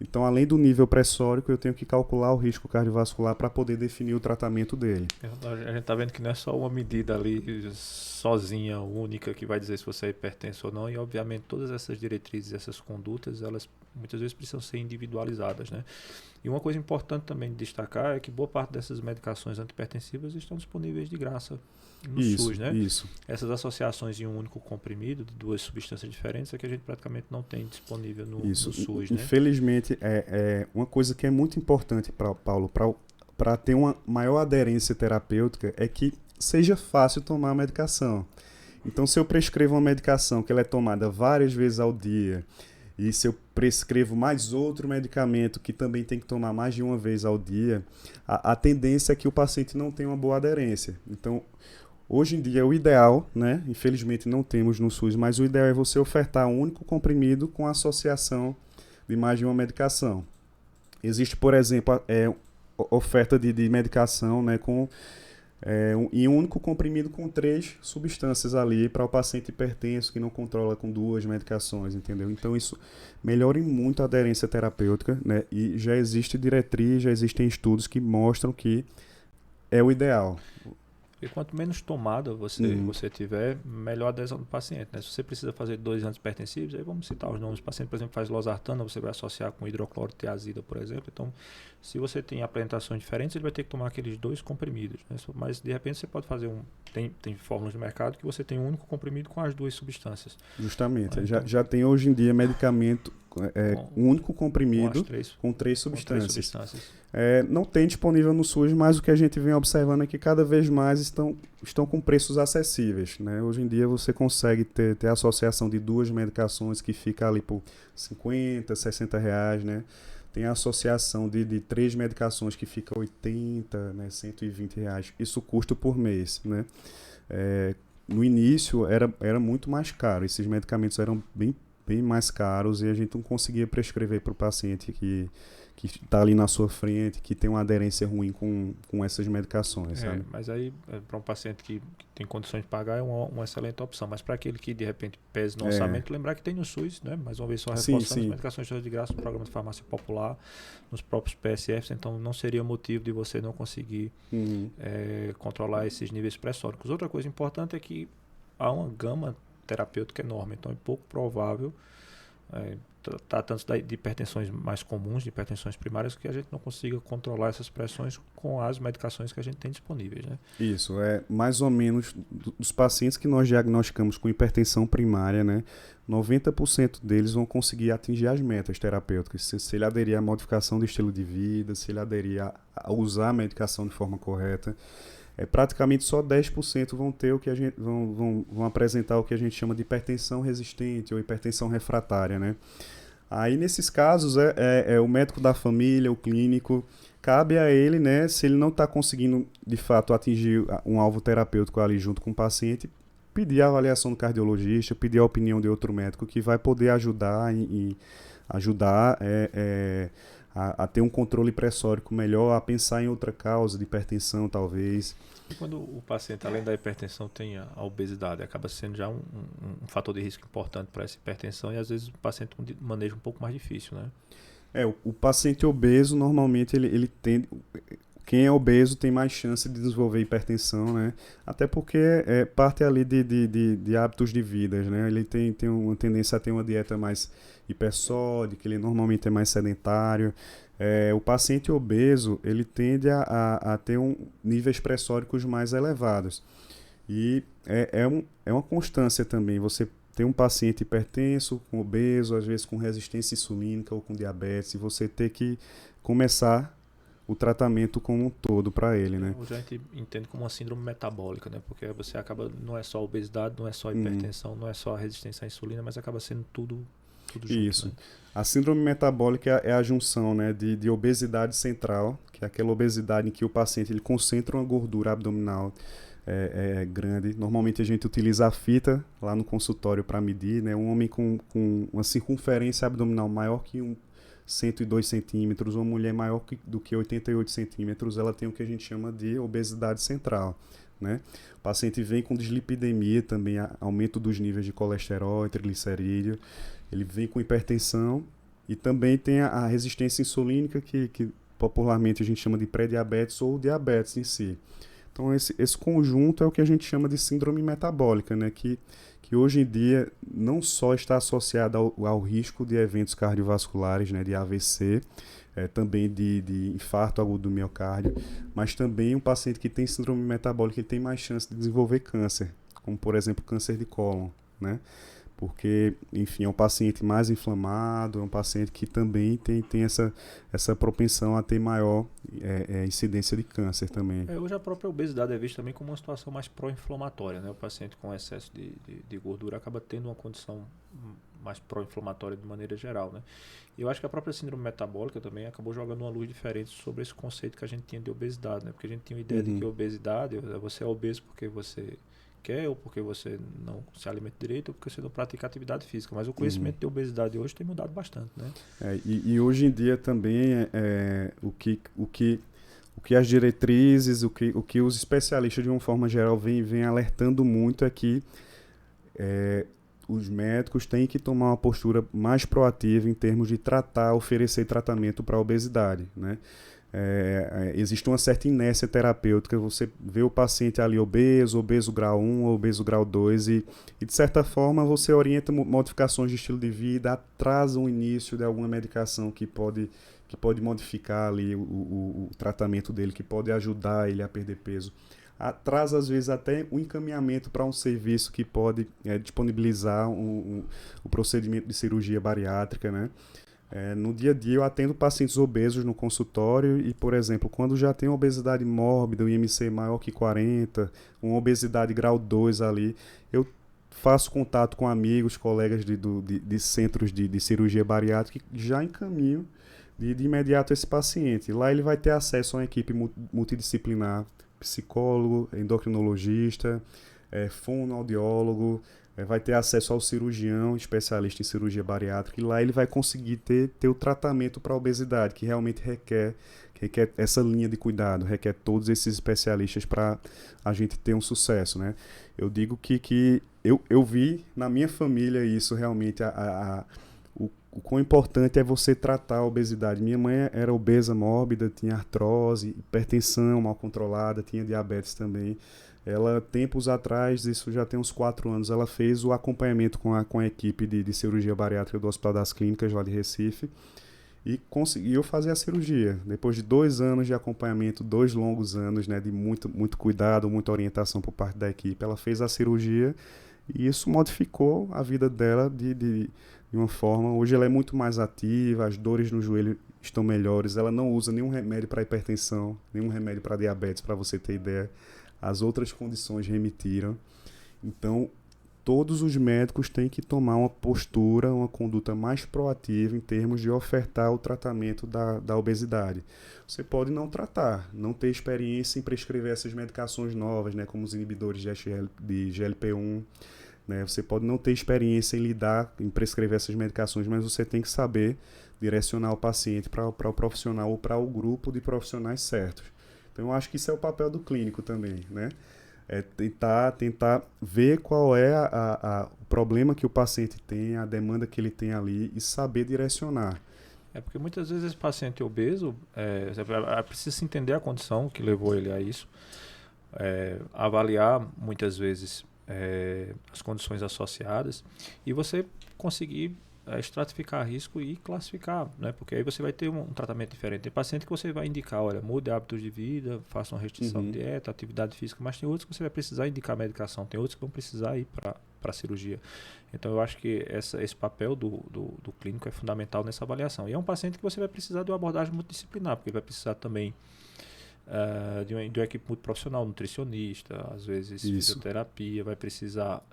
Então, além do nível pressórico, eu tenho que calcular o risco cardiovascular para poder definir o tratamento dele. A gente está vendo que não é só uma medida ali sozinha, única, que vai dizer se você é hipertenso ou não, e obviamente todas essas diretrizes, essas condutas, elas muitas vezes precisam ser individualizadas, né? E uma coisa importante também de destacar é que boa parte dessas medicações antihipertensivas estão disponíveis de graça no SUS, né? Isso. Essas associações em um único comprimido de 2 substâncias diferentes é que a gente praticamente não tem disponível no SUS, né? Infelizmente, uma coisa que é muito importante, Paulo, para ter uma maior aderência terapêutica é que seja fácil tomar a medicação. Então, se eu prescrevo uma medicação que ela é tomada várias vezes ao dia, e se eu prescrevo mais outro medicamento que também tem que tomar mais de uma vez ao dia, a tendência é que o paciente não tenha uma boa aderência. Então, hoje em dia, o ideal, né, infelizmente não temos no SUS, mas o ideal é você ofertar um único comprimido com associação de mais de uma medicação. Existe, por exemplo, oferta de medicação, né, em um único comprimido com 3 substâncias ali para o paciente hipertenso que não controla com 2 medicações, entendeu? Então isso melhora muito a aderência terapêutica, né? E já existe diretriz, já existem estudos que mostram que é o ideal. E quanto menos tomada você tiver, melhor a adesão do paciente, né? Se você precisa fazer 2 antihipertensivos, aí vamos citar os nomes. O paciente, por exemplo, faz losartana, você vai associar com hidroclorotiazida, por exemplo. Então, se você tem apresentações diferentes, ele vai ter que tomar aqueles 2 comprimidos, né? Mas, de repente, você pode fazer tem fórmulas de mercado que você tem um único comprimido com as 2 substâncias. Justamente. Então, já tem hoje em dia medicamento, um único comprimido com 3 substâncias. Não tem disponível no SUS, mas o que a gente vem observando é que cada vez mais estão com preços acessíveis, né? Hoje em dia você consegue ter a associação de 2 medicações que fica ali por R$50, R$60, né? Tem a associação de 3 medicações que fica R$80, né? R$120. Isso custa por mês, né? No início era muito mais caro, esses medicamentos eram bem mais caros e a gente não conseguia prescrever para o paciente que está ali na sua frente, que tem uma aderência ruim com essas medicações, sabe? Mas aí, para um paciente que tem condições de pagar, é uma excelente opção. Mas para aquele que, de repente, pese no orçamento, lembrar que tem no SUS, né? Mais uma vez, só reforçando as medicações todas de graça no programa de farmácia popular, nos próprios PSFs, então não seria motivo de você não conseguir controlar esses níveis pressóricos. Outra coisa importante é que há uma gama terapêutica enorme, então é pouco provável, tratando de hipertensões mais comuns, de hipertensões primárias, que a gente não consiga controlar essas pressões com as medicações que a gente tem disponíveis, né? Isso, mais ou menos dos pacientes que nós diagnosticamos com hipertensão primária, né, 90% deles vão conseguir atingir as metas terapêuticas, se ele aderir à modificação do estilo de vida, se ele aderir a usar a medicação de forma correta. Praticamente só 10% vão ter vão apresentar o que a gente chama de hipertensão resistente ou hipertensão refratária, né? Aí, nesses casos, o médico da família, o clínico, cabe a ele, né, se ele não está conseguindo, de fato, atingir um alvo terapêutico ali junto com o paciente, pedir a avaliação do cardiologista, pedir a opinião de outro médico que vai poder ajudar a ter um controle pressórico melhor, a pensar em outra causa de hipertensão, talvez. E quando o paciente, além da hipertensão, tem a obesidade, acaba sendo já um fator de risco importante para essa hipertensão e às vezes o paciente tem um manejo um pouco mais difícil, né? O paciente obeso, normalmente, ele tem... Quem é obeso tem mais chance de desenvolver hipertensão, né? Até porque é parte ali de hábitos de vida, né? Ele tem uma tendência a ter uma dieta mais hipersódica, ele normalmente é mais sedentário. O paciente obeso, ele tende a ter níveis pressóricos mais elevados. E é uma constância também. Você tem um paciente hipertenso, com obeso, às vezes com resistência insulínica ou com diabetes, e você ter que começar o tratamento como um todo para ele, né? Hoje a gente entende como uma síndrome metabólica, né? Porque você acaba, não é só obesidade, não é só hipertensão, não é só a resistência à insulina, mas acaba sendo tudo junto, Isso. né? A síndrome metabólica é a junção, né, de obesidade central, que é aquela obesidade em que o paciente ele concentra uma gordura abdominal grande. Normalmente a gente utiliza a fita lá no consultório para medir, né? Um homem com uma circunferência abdominal maior que 102 centímetros, uma mulher maior do que 88 centímetros, ela tem o que a gente chama de obesidade central, né? O paciente vem com dislipidemia também, aumento dos níveis de colesterol e triglicerídeo, ele vem com hipertensão e também tem a resistência insulínica que popularmente a gente chama de pré-diabetes ou diabetes em si. Então esse conjunto é o que a gente chama de síndrome metabólica, né? Que hoje em dia não só está associado ao risco de eventos cardiovasculares, né? De AVC, também de infarto agudo do miocárdio, mas também um paciente que tem síndrome metabólica ele tem mais chance de desenvolver câncer, como por exemplo câncer de cólon, né? Porque, enfim, é um paciente mais inflamado, é um paciente que também tem essa propensão a ter maior incidência de câncer também. Hoje a própria obesidade é vista também como uma situação mais pró-inflamatória, né? O paciente com excesso de gordura acaba tendo uma condição mais pró-inflamatória de maneira geral, né? E eu acho que a própria síndrome metabólica também acabou jogando uma luz diferente sobre esse conceito que a gente tinha de obesidade, né? Porque a gente tinha uma ideia de que obesidade, você é obeso porque você quer, ou porque você não se alimenta direito, ou porque você não pratica atividade física. Mas o conhecimento de obesidade hoje tem mudado bastante, né? E hoje em dia também o que as diretrizes, o que os especialistas de uma forma geral vêm alertando muito é que os médicos têm que tomar uma postura mais proativa em termos de oferecer tratamento para a obesidade, né? Existe uma certa inércia terapêutica, você vê o paciente ali obeso grau 1, obeso grau 2 e de certa forma você orienta modificações de estilo de vida, atrasa o início de alguma medicação que pode modificar ali o tratamento dele, que pode ajudar ele a perder peso. Atrasa às vezes até o encaminhamento para um serviço que pode disponibilizar o procedimento de cirurgia bariátrica, né? No dia a dia eu atendo pacientes obesos no consultório e, por exemplo, quando já tem obesidade mórbida, um IMC maior que 40, uma obesidade grau 2 ali, eu faço contato com amigos, colegas de centros de cirurgia bariátrica e já encaminho de imediato esse paciente. Lá ele vai ter acesso a uma equipe multidisciplinar, psicólogo, endocrinologista, fonoaudiólogo, vai ter acesso ao cirurgião, especialista em cirurgia bariátrica, e lá ele vai conseguir ter o tratamento para a obesidade, que realmente requer essa linha de cuidado, requer todos esses especialistas para a gente ter um sucesso, né? Eu digo que eu vi na minha família isso realmente, o quão importante é você tratar a obesidade. Minha mãe era obesa mórbida, tinha artrose, hipertensão mal controlada, tinha diabetes também. Ela, tempos atrás, isso já tem uns 4 anos, ela fez o acompanhamento com a equipe de cirurgia bariátrica do Hospital das Clínicas, lá de Recife, e conseguiu fazer a cirurgia. Depois de 2 anos de acompanhamento, 2 longos anos, né, de muito cuidado, muita orientação por parte da equipe, ela fez a cirurgia e isso modificou a vida dela de uma forma... Hoje ela é muito mais ativa, as dores no joelho estão melhores, ela não usa nenhum remédio para hipertensão, nenhum remédio para diabetes, para você ter ideia. As outras condições remitiram. Então, todos os médicos têm que tomar uma postura, uma conduta mais proativa em termos de ofertar o tratamento da obesidade. Você pode não tratar, não ter experiência em prescrever essas medicações novas, né, como os inibidores de GLP-1. Né? Você pode não ter experiência em lidar, em prescrever essas medicações, mas você tem que saber direcionar o paciente para o profissional ou para o grupo de profissionais certos. Então, eu acho que isso é o papel do clínico também, né? Tentar ver qual é o problema que o paciente tem, a demanda que ele tem ali e saber direcionar. É porque muitas vezes esse paciente obeso, precisa se entender a condição que levou ele a isso, avaliar muitas vezes as condições associadas e você conseguir estratificar risco e classificar, né? Porque aí você vai ter um tratamento diferente. Tem paciente que você vai indicar, olha, mude hábitos de vida, faça uma restrição de dieta, atividade física, mas tem outros que você vai precisar indicar medicação, tem outros que vão precisar ir para cirurgia. Então eu acho que esse papel do clínico é fundamental nessa avaliação. E é um paciente que você vai precisar de uma abordagem multidisciplinar, porque vai precisar também de uma equipe muito profissional, nutricionista, às vezes fisioterapia, vai precisar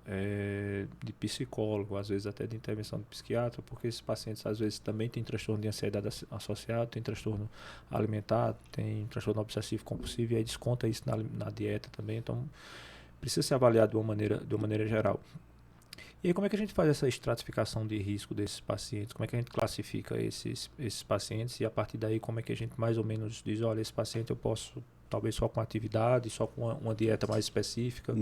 de psicólogo, às vezes até de intervenção de psiquiatra, porque esses pacientes às vezes também têm transtorno de ansiedade associado, tem transtorno alimentar, tem transtorno obsessivo compulsivo, e aí desconta isso na dieta também, então precisa ser avaliado de uma maneira geral. E aí como é que a gente faz essa estratificação de risco desses pacientes? Como é que a gente classifica esses pacientes? E a partir daí como é que a gente mais ou menos diz, olha, esse paciente eu posso talvez só com atividade, só com uma dieta mais específica.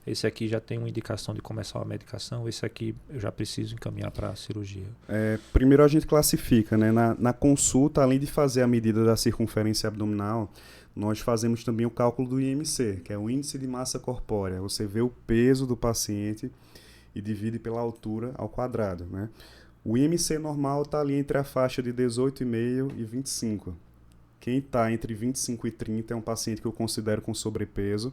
Esse aqui já tem uma indicação de começar uma medicação, esse aqui eu já preciso encaminhar para a cirurgia. Primeiro a gente classifica, né? Na consulta, além de fazer a medida da circunferência abdominal, nós fazemos também o cálculo do IMC, que é o índice de massa corpórea. Você vê o peso do paciente e divide pela altura ao quadrado, né? O IMC normal está ali entre a faixa de 18,5 e 25. Quem está entre 25 e 30 é um paciente que eu considero com sobrepeso.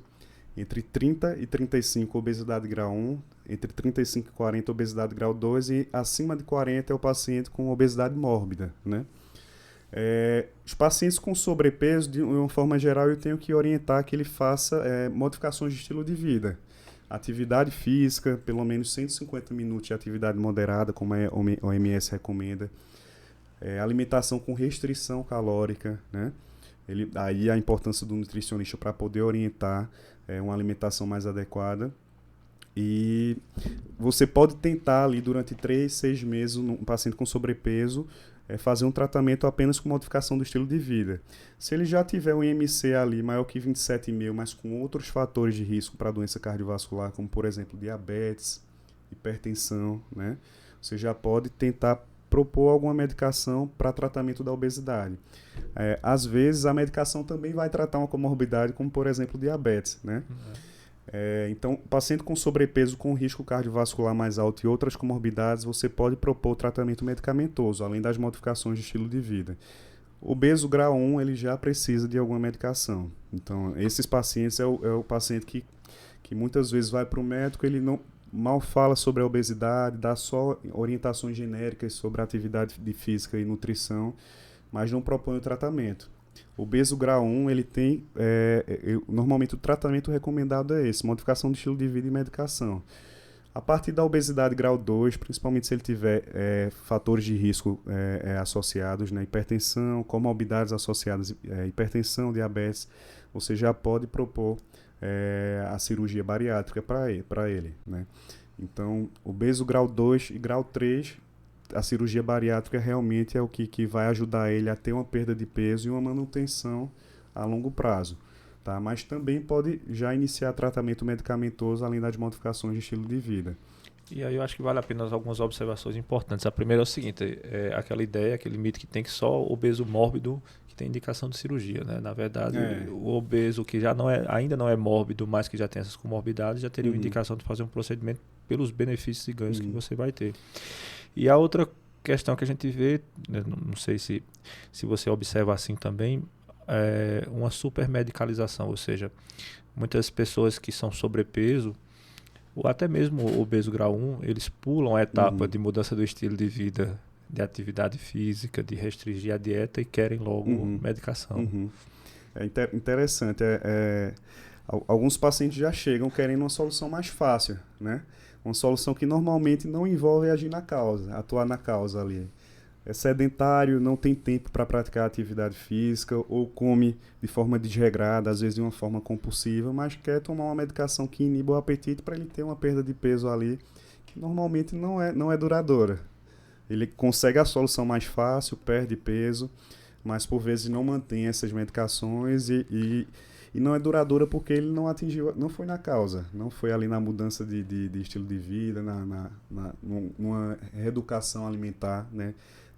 Entre 30 e 35, obesidade grau 1. Entre 35 e 40, obesidade grau 2. E acima de 40 é o paciente com obesidade mórbida, né? Os pacientes com sobrepeso, de uma forma geral, eu tenho que orientar que ele faça modificações de estilo de vida. Atividade física, pelo menos 150 minutos de atividade moderada, como a OMS recomenda. Alimentação com restrição calórica, né? Aí a importância do nutricionista para poder orientar uma alimentação mais adequada. E você pode tentar ali durante 3, 6 meses, um paciente com sobrepeso, fazer um tratamento apenas com modificação do estilo de vida. Se ele já tiver um IMC ali maior que 27,5, mas com outros fatores de risco para doença cardiovascular, como por exemplo diabetes, hipertensão, né? Você já pode tentar propor alguma medicação para tratamento da obesidade. Às vezes a medicação também vai tratar uma comorbidade, como por exemplo diabetes, né? Então, paciente com sobrepeso com risco cardiovascular mais alto e outras comorbidades, você pode propor tratamento medicamentoso, além das modificações de estilo de vida. Obeso grau 1, ele já precisa de alguma medicação. Então, esses pacientes é o paciente que muitas vezes vai para o médico, ele não mal fala sobre a obesidade, dá só orientações genéricas sobre a atividade física e nutrição, mas não propõe o tratamento. Obeso grau 1, ele tem, normalmente o tratamento recomendado é esse, modificação de estilo de vida e medicação. A partir da obesidade grau 2, principalmente se ele tiver fatores de risco associados, né, hipertensão, comorbidades associadas, hipertensão, diabetes, você já pode propor a cirurgia bariátrica para ele, né? Então, obeso grau 2 e grau 3, a cirurgia bariátrica realmente é o que vai ajudar ele a ter uma perda de peso e uma manutenção a longo prazo, tá? Mas também pode já iniciar tratamento medicamentoso, além das modificações de estilo de vida. E aí eu acho que vale a pena algumas observações importantes. A primeira é o seguinte, aquela ideia, aquele mito que tem que só obeso mórbido que tem indicação de cirurgia, né? Na verdade, o obeso que já ainda não é mórbido, mas que já tem essas comorbidades, já teria uma indicação de fazer um procedimento pelos benefícios e ganhos que você vai ter. E a outra questão que a gente vê, não sei se você observa assim também, é uma supermedicalização, ou seja, muitas pessoas que são sobrepeso, ou até mesmo o obeso grau 1, eles pulam a etapa de mudança do estilo de vida, de atividade física, de restringir a dieta e querem logo medicação. É interessante. Alguns pacientes já chegam querendo uma solução mais fácil, né? Uma solução que normalmente não envolve agir na causa, atuar na causa ali. É sedentário, não tem tempo para praticar atividade física ou come de forma desregrada, às vezes de uma forma compulsiva, mas quer tomar uma medicação que iniba o apetite para ele ter uma perda de peso ali, que normalmente não é duradoura. Ele consegue a solução mais fácil, perde peso, mas por vezes não mantém essas medicações e não é duradoura porque ele não atingiu, não foi na causa, não foi ali na mudança de estilo de vida, numa reeducação alimentar, né?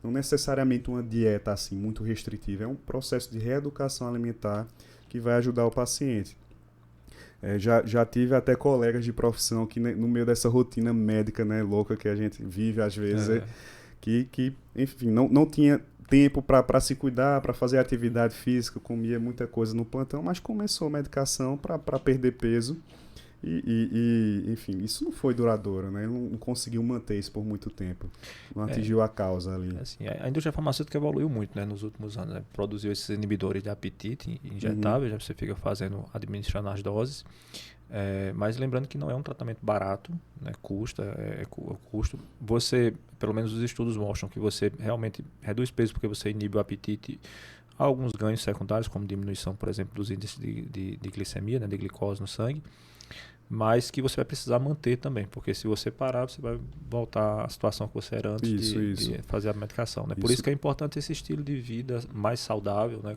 não necessariamente uma dieta assim muito restritiva, é um processo de reeducação alimentar que vai ajudar o paciente. Já tive até colegas de profissão que no meio dessa rotina médica, né, louca que a gente vive às vezes, que enfim, não tinha tempo para se cuidar, para fazer atividade física, comia muita coisa no plantão, mas começou medicação para perder peso enfim, isso não foi duradouro, né? Ele não conseguiu manter isso por muito tempo, não atingiu a causa ali. Assim, a indústria farmacêutica evoluiu muito, né, nos últimos anos, né? Produziu esses inibidores de apetite injetáveis, já você fica administrando as doses. Mas lembrando que não é um tratamento barato, né? Custo. Você, pelo menos os estudos mostram que você realmente reduz peso porque você inibe o apetite. Há alguns ganhos secundários, como diminuição, por exemplo, dos índices de glicemia, né? De glicose no sangue, mas que você vai precisar manter também, porque se você parar, você vai voltar à situação que você era antes de fazer a medicação, né? Por isso que é importante esse estilo de vida mais saudável, né?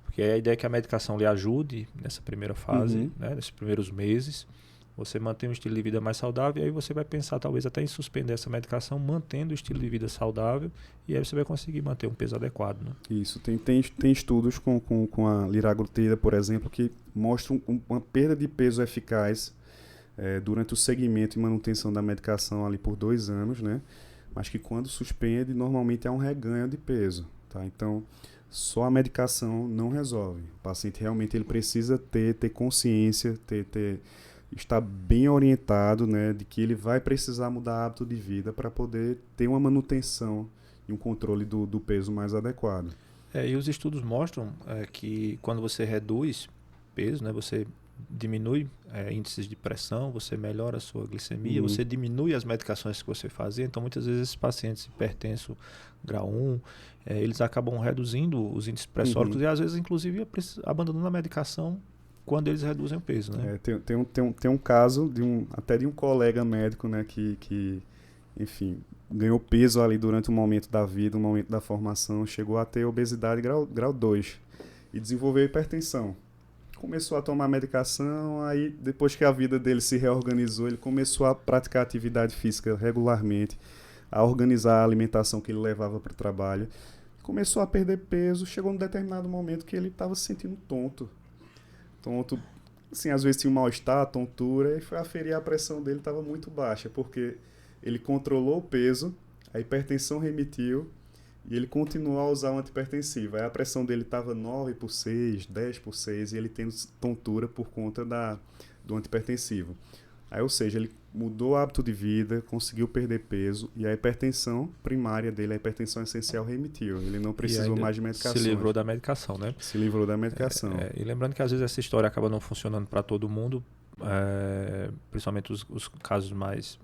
Porque a ideia é que a medicação lhe ajude nessa primeira fase, né? Nesses primeiros meses, você mantém um estilo de vida mais saudável e aí você vai pensar talvez até em suspender essa medicação, mantendo o estilo de vida saudável, e aí você vai conseguir manter um peso adequado, né? Isso, tem estudos com a liraglutida, por exemplo, que mostram uma perda de peso eficaz durante o segmento e manutenção da medicação ali por 2 anos, né? Mas que quando suspende, normalmente há um reganho de peso, tá? Então, só a medicação não resolve. O paciente realmente ele precisa ter consciência, estar bem orientado, né, de que ele vai precisar mudar hábito de vida para poder ter uma manutenção e um controle do peso mais adequado. E os estudos mostram que quando você reduz peso, né, você diminui índices de pressão, você melhora a sua glicemia, você diminui as medicações que você fazia. Então, muitas vezes, esses pacientes hipertensos grau 1, eles acabam reduzindo os índices pressóricos e, às vezes, inclusive, abandonando a medicação quando eles reduzem o peso, né? Tem um caso até de um colega médico, né, que enfim, ganhou peso ali durante um momento da vida, um momento da formação, chegou a ter obesidade grau 2 e desenvolveu hipertensão. Começou a tomar medicação, aí depois que a vida dele se reorganizou, ele começou a praticar atividade física regularmente, a organizar a alimentação que ele levava para o trabalho, começou a perder peso, chegou num determinado momento que ele estava se sentindo tonto, assim, às vezes tinha um mal-estar, tontura, e foi aferir, a pressão dele estava muito baixa, porque ele controlou o peso, a hipertensão remitiu, e ele continuou a usar o antihipertensivo. Aí a pressão dele estava 9/6, 10/6, e ele tendo tontura por conta do antihipertensivo. Aí, ou seja, ele mudou o hábito de vida, conseguiu perder peso, e a hipertensão primária dele, a hipertensão essencial, remitiu. Ele não precisou mais de medicação. Se livrou da medicação, né? Se livrou da medicação. E lembrando que às vezes essa história acaba não funcionando para todo mundo, principalmente os casos mais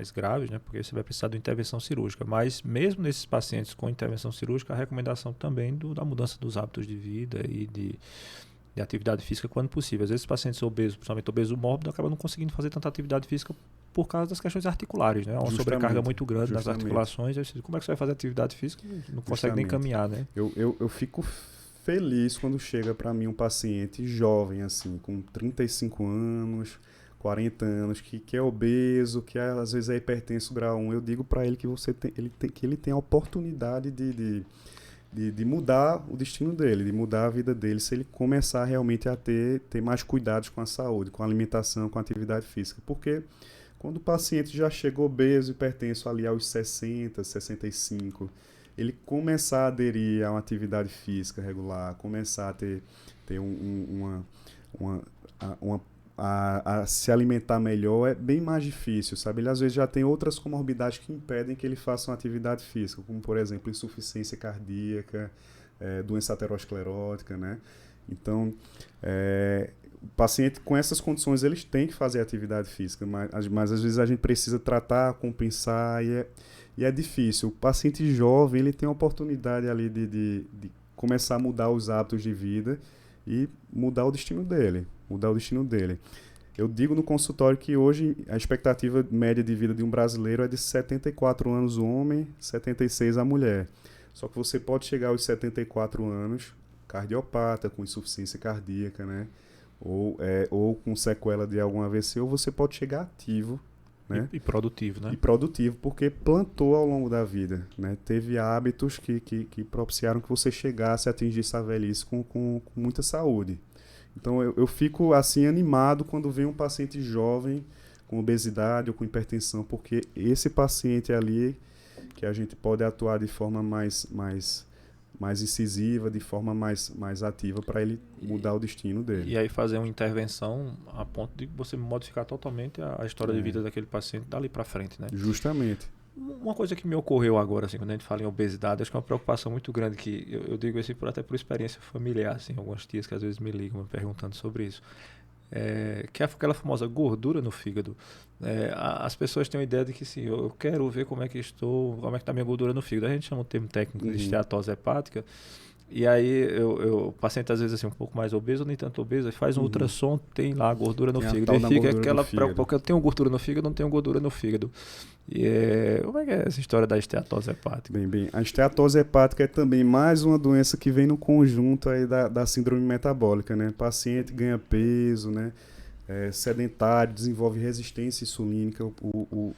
graves, né? Porque você vai precisar de intervenção cirúrgica. Mas mesmo nesses pacientes com intervenção cirúrgica, a recomendação também da mudança dos hábitos de vida e de atividade física quando possível. Às vezes pacientes obesos, principalmente obeso mórbido, acabam não conseguindo fazer tanta atividade física por causa das questões articulares, né? Uma sobrecarga muito grande nas articulações. Como é que você vai fazer atividade física? Não consegue nem caminhar, né? Eu fico feliz quando chega para mim um paciente jovem, assim, com 35 anos, 40 anos, que é obeso, que às vezes é hipertenso grau 1. Eu digo para ele que ele tem a oportunidade de mudar o destino dele, de mudar a vida dele, se ele começar realmente a ter mais cuidados com a saúde, com a alimentação, com a atividade física. Porque quando o paciente já chegou obeso, hipertenso ali aos 60, 65, ele começar a aderir a uma atividade física regular, começar a ter a se alimentar melhor, é bem mais difícil, sabe? Ele às vezes já tem outras comorbidades que impedem que ele faça uma atividade física, como por exemplo insuficiência cardíaca, doença aterosclerótica, né? Então, o paciente com essas condições eles têm que fazer atividade física, mas às vezes a gente precisa tratar, compensar e é difícil. O paciente jovem ele tem a oportunidade ali de começar a mudar os hábitos de vida e mudar o destino dele. Eu digo no consultório que hoje a expectativa média de vida de um brasileiro é de 74 anos o homem, 76 a mulher. Só que você pode chegar aos 74 anos cardiopata, com insuficiência cardíaca, né? Ou com sequela de algum AVC, ou você pode chegar ativo, né? E produtivo, né? E produtivo, porque plantou ao longo da vida, né? Teve hábitos que propiciaram que você chegasse a atingir essa velhice com muita saúde. Então eu fico assim animado quando vem um paciente jovem com obesidade ou com hipertensão, porque esse paciente ali que a gente pode atuar de forma mais incisiva, de forma mais ativa para ele mudar o destino dele. E aí fazer uma intervenção a ponto de você modificar totalmente a história de vida daquele paciente dali para frente, né? Justamente. Uma coisa que me ocorreu agora, assim, quando a gente fala em obesidade, acho que é uma preocupação muito grande, que eu digo assim até por experiência familiar, assim, algumas tias que às vezes me ligam me perguntando sobre isso. Que é aquela famosa gordura no fígado. As pessoas têm a ideia de que sim, eu quero ver como é que está a minha gordura no fígado. A gente chama o termo técnico de esteatose hepática. E aí o paciente às vezes assim, um pouco mais obeso, nem tanto obeso, faz um ultrassom, tem lá a gordura no fígado. E fica aquela preocupação, eu tenho gordura no fígado, não tenho gordura no fígado. Como é que é essa história da esteatose hepática? Bem. A esteatose hepática é também mais uma doença que vem no conjunto aí da síndrome metabólica, né? O paciente ganha peso, né? Sedentário, desenvolve resistência insulínica.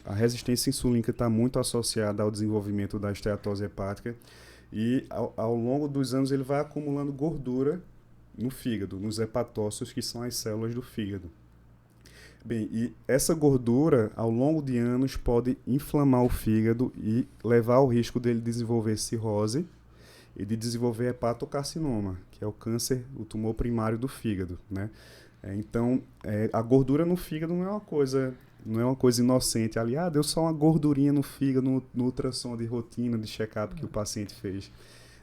A resistência insulínica está muito associada ao desenvolvimento da esteatose hepática. E ao longo dos anos ele vai acumulando gordura no fígado, nos hepatócitos, que são as células do fígado. Bem, e essa gordura, ao longo de anos, pode inflamar o fígado e levar ao risco dele desenvolver cirrose e de desenvolver hepatocarcinoma, que é o câncer, o tumor primário do fígado, né? Então, a gordura no fígado não é uma coisa inocente. Ali, deu só uma gordurinha no fígado no ultrassom de rotina, de check-up que o paciente fez.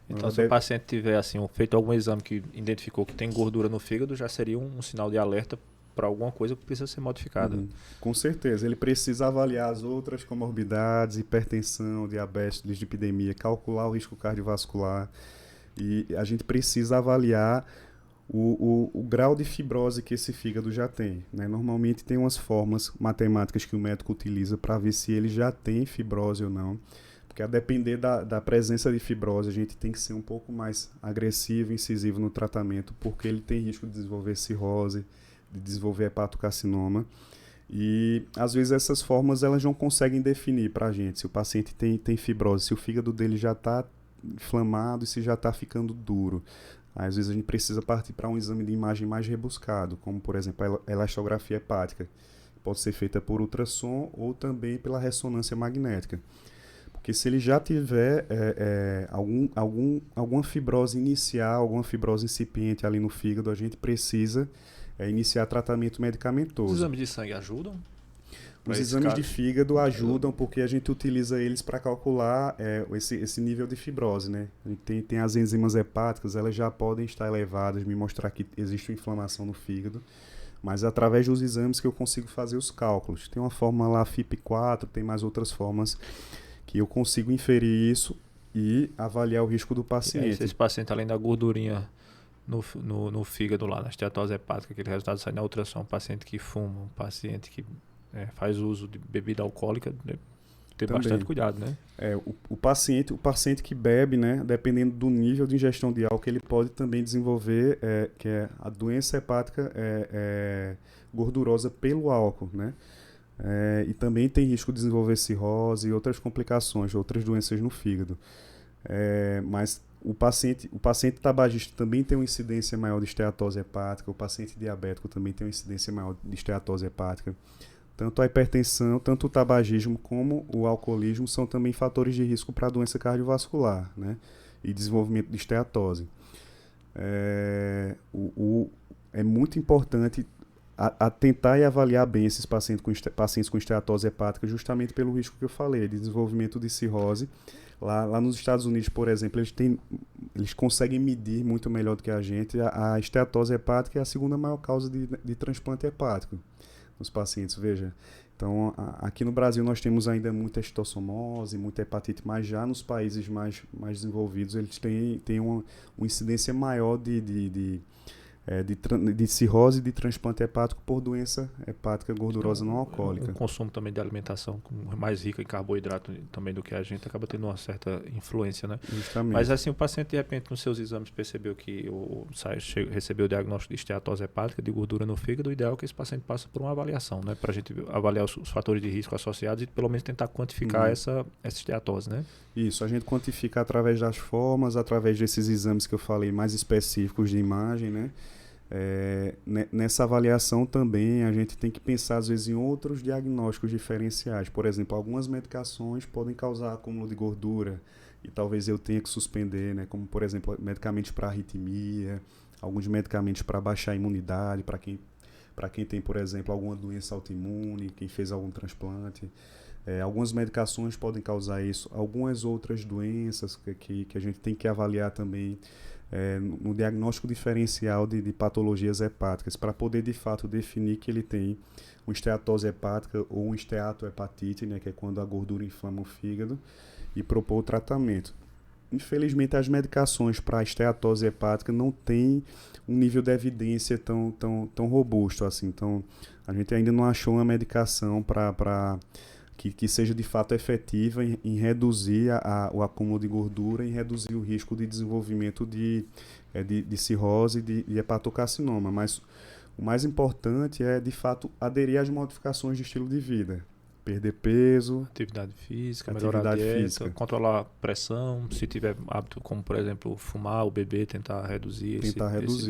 Então, se o paciente tiver assim, feito algum exame que identificou que tem gordura no fígado, já seria um sinal de alerta para alguma coisa que precisa ser modificada. Com certeza. Ele precisa avaliar as outras comorbidades, hipertensão, diabetes, dislipidemia, calcular o risco cardiovascular. E a gente precisa avaliar o grau de fibrose que esse fígado já tem, né? Normalmente tem umas formas matemáticas que o médico utiliza para ver se ele já tem fibrose ou não. Porque a depender da presença de fibrose, a gente tem que ser um pouco mais agressivo, incisivo no tratamento, porque ele tem risco de desenvolver cirrose, de desenvolver hepatocarcinoma. E às vezes essas formas elas não conseguem definir para a gente se o paciente tem fibrose, se o fígado dele já está inflamado e se já está ficando duro. Às vezes a gente precisa partir para um exame de imagem mais rebuscado, como por exemplo a elastografia hepática. Pode ser feita por ultrassom ou também pela ressonância magnética. Porque se ele já tiver alguma fibrose inicial, alguma fibrose incipiente ali no fígado, a gente precisa iniciar tratamento medicamentoso. Os exames de sangue ajudam? Os exames de fígado ajudam porque a gente utiliza eles para calcular esse nível de fibrose, né? A gente tem as enzimas hepáticas, elas já podem estar elevadas, me mostrar que existe uma inflamação no fígado, mas através dos exames que eu consigo fazer os cálculos. Tem uma fórmula lá, FIP4, tem mais outras formas que eu consigo inferir isso e avaliar o risco do paciente. E aí, se esse paciente, além da gordurinha no fígado lá, na esteatose hepática, aquele resultado sai na ultrassom, um paciente que fuma, um paciente que faz uso de bebida alcoólica, ter também bastante cuidado, né? O paciente que bebe, né, dependendo do nível de ingestão de álcool, ele pode também desenvolver, que é a doença hepática gordurosa pelo álcool, né? E também tem risco de desenvolver cirrose e outras complicações, outras doenças no fígado. Mas o paciente tabagista também tem uma incidência maior de esteatose hepática, o paciente diabético também tem uma incidência maior de esteatose hepática. Tanto a hipertensão, tanto o tabagismo como o alcoolismo são também fatores de risco para a doença cardiovascular, né? E desenvolvimento de esteatose. É muito importante tentar e avaliar bem esses pacientes com esteatose hepática, justamente pelo risco que eu falei, de desenvolvimento de cirrose. Lá nos Estados Unidos, por exemplo, eles conseguem medir muito melhor do que a gente. A esteatose hepática é a segunda maior causa de transplante hepático nos pacientes, veja. Então, aqui no Brasil nós temos ainda muita estossomose, muita hepatite, mas já nos países mais desenvolvidos eles têm uma incidência maior de de cirrose de transplante hepático por doença hepática gordurosa não alcoólica. O consumo também de alimentação mais rica em carboidrato também do que a gente acaba tendo uma certa influência, né? Justamente. Mas assim, o paciente de repente nos seus exames percebeu que recebeu o diagnóstico de esteatose hepática, de gordura no fígado, o ideal é que esse paciente passe por uma avaliação, né? Para a gente avaliar os fatores de risco associados e pelo menos tentar quantificar essa esteatose, né? Isso, a gente quantifica através das formas, através desses exames que eu falei mais específicos de imagem, né? Nessa avaliação também a gente tem que pensar às vezes em outros diagnósticos diferenciais. Por exemplo, algumas medicações podem causar acúmulo de gordura e talvez eu tenha que suspender, né? Como por exemplo medicamentos para arritmia, alguns medicamentos para baixar a imunidade, para quem tem, por exemplo, alguma doença autoimune, quem fez algum transplante. Algumas medicações podem causar isso, algumas outras doenças que a gente tem que avaliar também no diagnóstico diferencial de patologias hepáticas, para poder de fato definir que ele tem uma esteatose hepática ou uma esteatohepatite, né, que é quando a gordura inflama o fígado, e propor o tratamento. Infelizmente, as medicações para a esteatose hepática não têm um nível de evidência tão robusto assim. Então, a gente ainda não achou uma medicação que seja de fato efetiva em reduzir o acúmulo de gordura, em reduzir o risco de desenvolvimento de cirrose e de hepatocarcinoma. Mas o mais importante é, de fato, aderir às modificações de estilo de vida. Perder peso, atividade física, melhorar a dieta, controlar a pressão, se tiver hábito como, por exemplo, fumar ou beber, tentar reduzir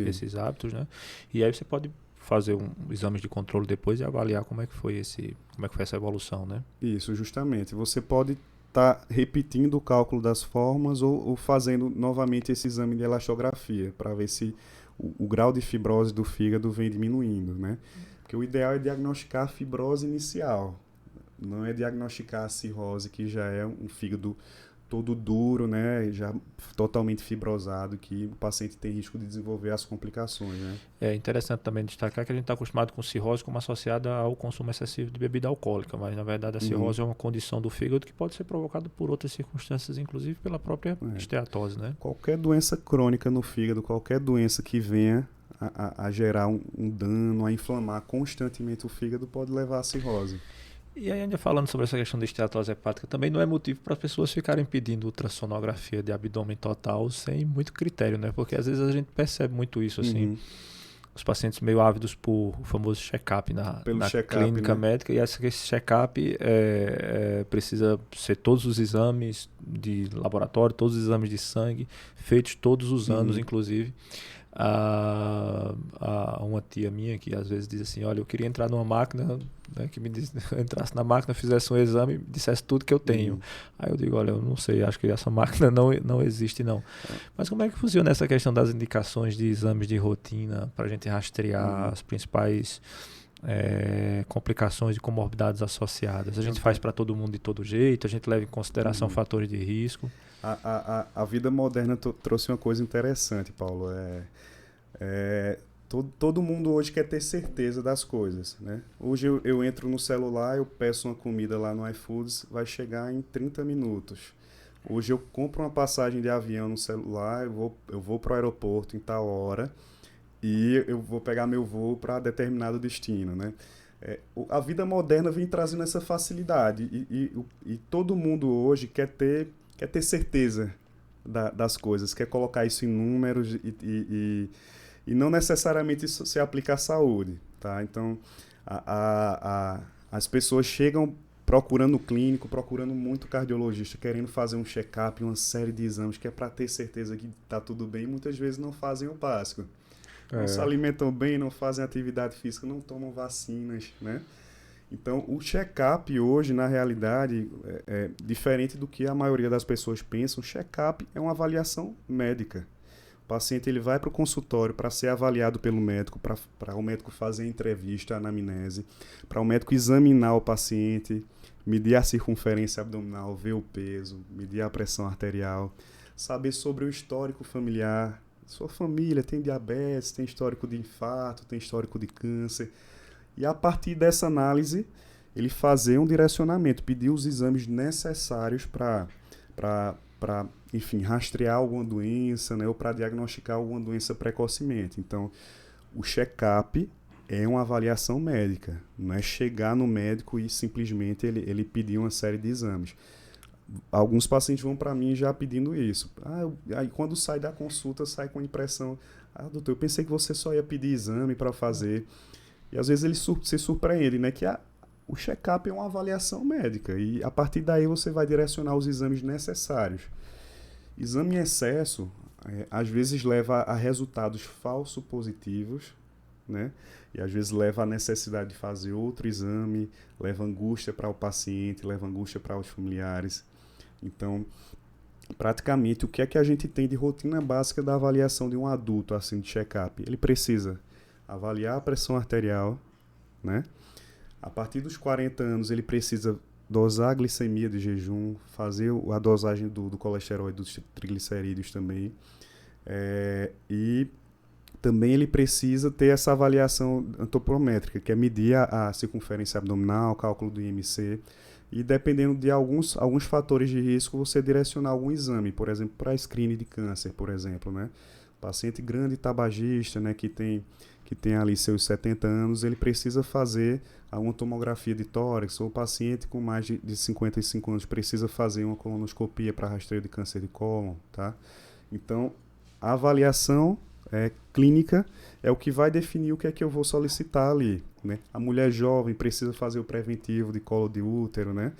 esses hábitos, né? E aí você pode fazer exames de controle depois e avaliar como é que foi essa evolução, né? Isso, justamente. Você pode estar repetindo o cálculo das formas ou fazendo novamente esse exame de elastografia para ver se o grau de fibrose do fígado vem diminuindo, né? Porque o ideal é diagnosticar a fibrose inicial, não é diagnosticar a cirrose, que já é um fígado todo duro, né, já totalmente fibrosado, que o paciente tem risco de desenvolver as complicações, né? É interessante também destacar que a gente está acostumado com cirrose como associada ao consumo excessivo de bebida alcoólica, mas na verdade a cirrose é uma condição do fígado que pode ser provocada por outras circunstâncias, inclusive pela própria esteatose, né? Qualquer doença crônica no fígado, qualquer doença que venha a gerar um dano, a inflamar constantemente o fígado, pode levar à cirrose. E aí, ainda falando sobre essa questão de esteatose hepática, também não é motivo para as pessoas ficarem pedindo ultrassonografia de abdômen total sem muito critério, né? Porque às vezes a gente percebe muito isso, assim, os pacientes meio ávidos por o famoso check-up na clínica, né, médica, e esse check-up precisa ser todos os exames de laboratório, todos os exames de sangue, feitos todos os anos, inclusive. Uma tia minha que às vezes diz assim, olha, eu queria entrar numa máquina, né, que me entrasse na máquina, fizesse um exame, dissesse tudo que eu tenho. Aí eu digo, olha, eu não sei, acho que essa máquina não existe não. Mas como é que funciona essa questão das indicações de exames de rotina para a gente rastrear as principais complicações e comorbidades associadas? A gente faz para todo mundo de todo jeito, a gente leva em consideração fatores de risco? A vida moderna trouxe uma coisa interessante, Paulo. Todo mundo hoje quer ter certeza das coisas, né? Hoje eu entro no celular, eu peço uma comida lá no iFoods, vai chegar em 30 minutos. Hoje eu compro uma passagem de avião no celular, eu vou para o aeroporto em tal hora e eu vou pegar meu voo para determinado destino, né? A vida moderna vem trazendo essa facilidade e todo mundo hoje quer ter certeza das coisas, quer colocar isso em números e não necessariamente isso se aplica à saúde, tá? Então, as pessoas chegam procurando clínico, procurando muito cardiologista, querendo fazer um check-up, uma série de exames que é para ter certeza que está tudo bem, e muitas vezes não fazem o básico. Não se alimentam bem, não fazem atividade física, não tomam vacinas, né? Então, o check-up hoje, na realidade, é diferente do que a maioria das pessoas pensa. O check-up é uma avaliação médica. O paciente ele vai para o consultório para ser avaliado pelo médico, para o médico fazer a entrevista, a anamnese, para o médico examinar o paciente, medir a circunferência abdominal, ver o peso, medir a pressão arterial, saber sobre o histórico familiar. Sua família tem diabetes, tem histórico de infarto, tem histórico de câncer. E a partir dessa análise, ele fazer um direcionamento, pedir os exames necessários para enfim, rastrear alguma doença, né, ou para diagnosticar alguma doença precocemente. Então, o check-up é uma avaliação médica, não é chegar no médico e simplesmente ele pedir uma série de exames. Alguns pacientes vão para mim já pedindo isso. Aí quando sai da consulta, sai com a impressão, doutor, eu pensei que você só ia pedir exame para fazer. E às vezes ele se surpreende, né, que o check-up é uma avaliação médica e a partir daí você vai direcionar os exames necessários. Exame em excesso, às vezes leva a resultados falsos positivos, né? E às vezes leva à necessidade de fazer outro exame, leva angústia para o paciente, leva angústia para os familiares. Então, praticamente, o que é que a gente tem de rotina básica da avaliação de um adulto, assim, de check-up? Ele precisa avaliar a pressão arterial, né? A partir dos 40 anos, ele precisa dosar a glicemia de jejum, fazer a dosagem do colesterol e dos triglicerídeos também. E também ele precisa ter essa avaliação antropométrica, que é medir a circunferência abdominal, cálculo do IMC, e dependendo de alguns fatores de risco, você direcionar algum exame, por exemplo, para screening de câncer, por exemplo, né? Paciente grande tabagista, né, que tem ali seus 70 anos, ele precisa fazer uma tomografia de tórax, ou o paciente com mais de 55 anos precisa fazer uma colonoscopia para rastreio de câncer de cólon, tá? Então, a avaliação clínica é o que vai definir o que é que eu vou solicitar ali, né? A mulher jovem precisa fazer o preventivo de colo de útero, né?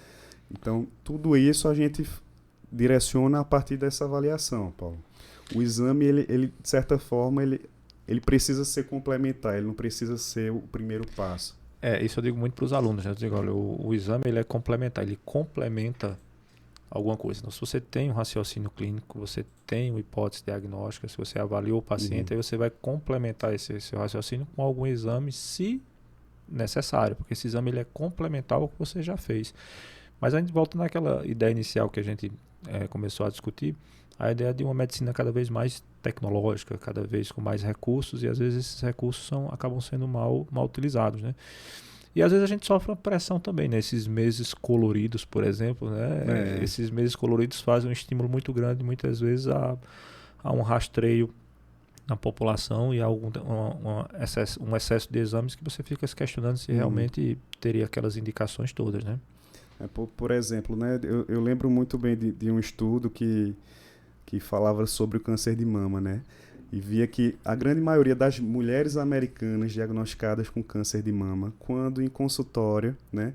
Então, tudo isso a gente direciona a partir dessa avaliação, Paulo. O exame, ele de certa forma, ele precisa ser complementar, ele não precisa ser o primeiro passo. Isso eu digo muito para os alunos, né? Eu digo, olha, o exame ele é complementar, ele complementa alguma coisa. Então, se você tem um raciocínio clínico, você tem uma hipótese diagnóstica, se você avaliou o paciente, aí você vai complementar esse seu raciocínio com algum exame, se necessário, porque esse exame ele é complementar ao que você já fez. Mas a gente volta naquela ideia inicial que a gente começou a discutir, a ideia de uma medicina cada vez mais tecnológica, cada vez com mais recursos, e às vezes esses recursos acabam sendo mal utilizados, né? E às vezes a gente sofre uma pressão também, né? Esses meses coloridos, por exemplo, né? Esses meses coloridos fazem um estímulo muito grande, muitas vezes, a um rastreio na população e a um excesso de exames que você fica se questionando se realmente teria aquelas indicações todas, né? Por exemplo, né? Eu lembro muito bem de um estudo que falava sobre o câncer de mama, né? E via que a grande maioria das mulheres americanas diagnosticadas com câncer de mama, quando em consultório, né,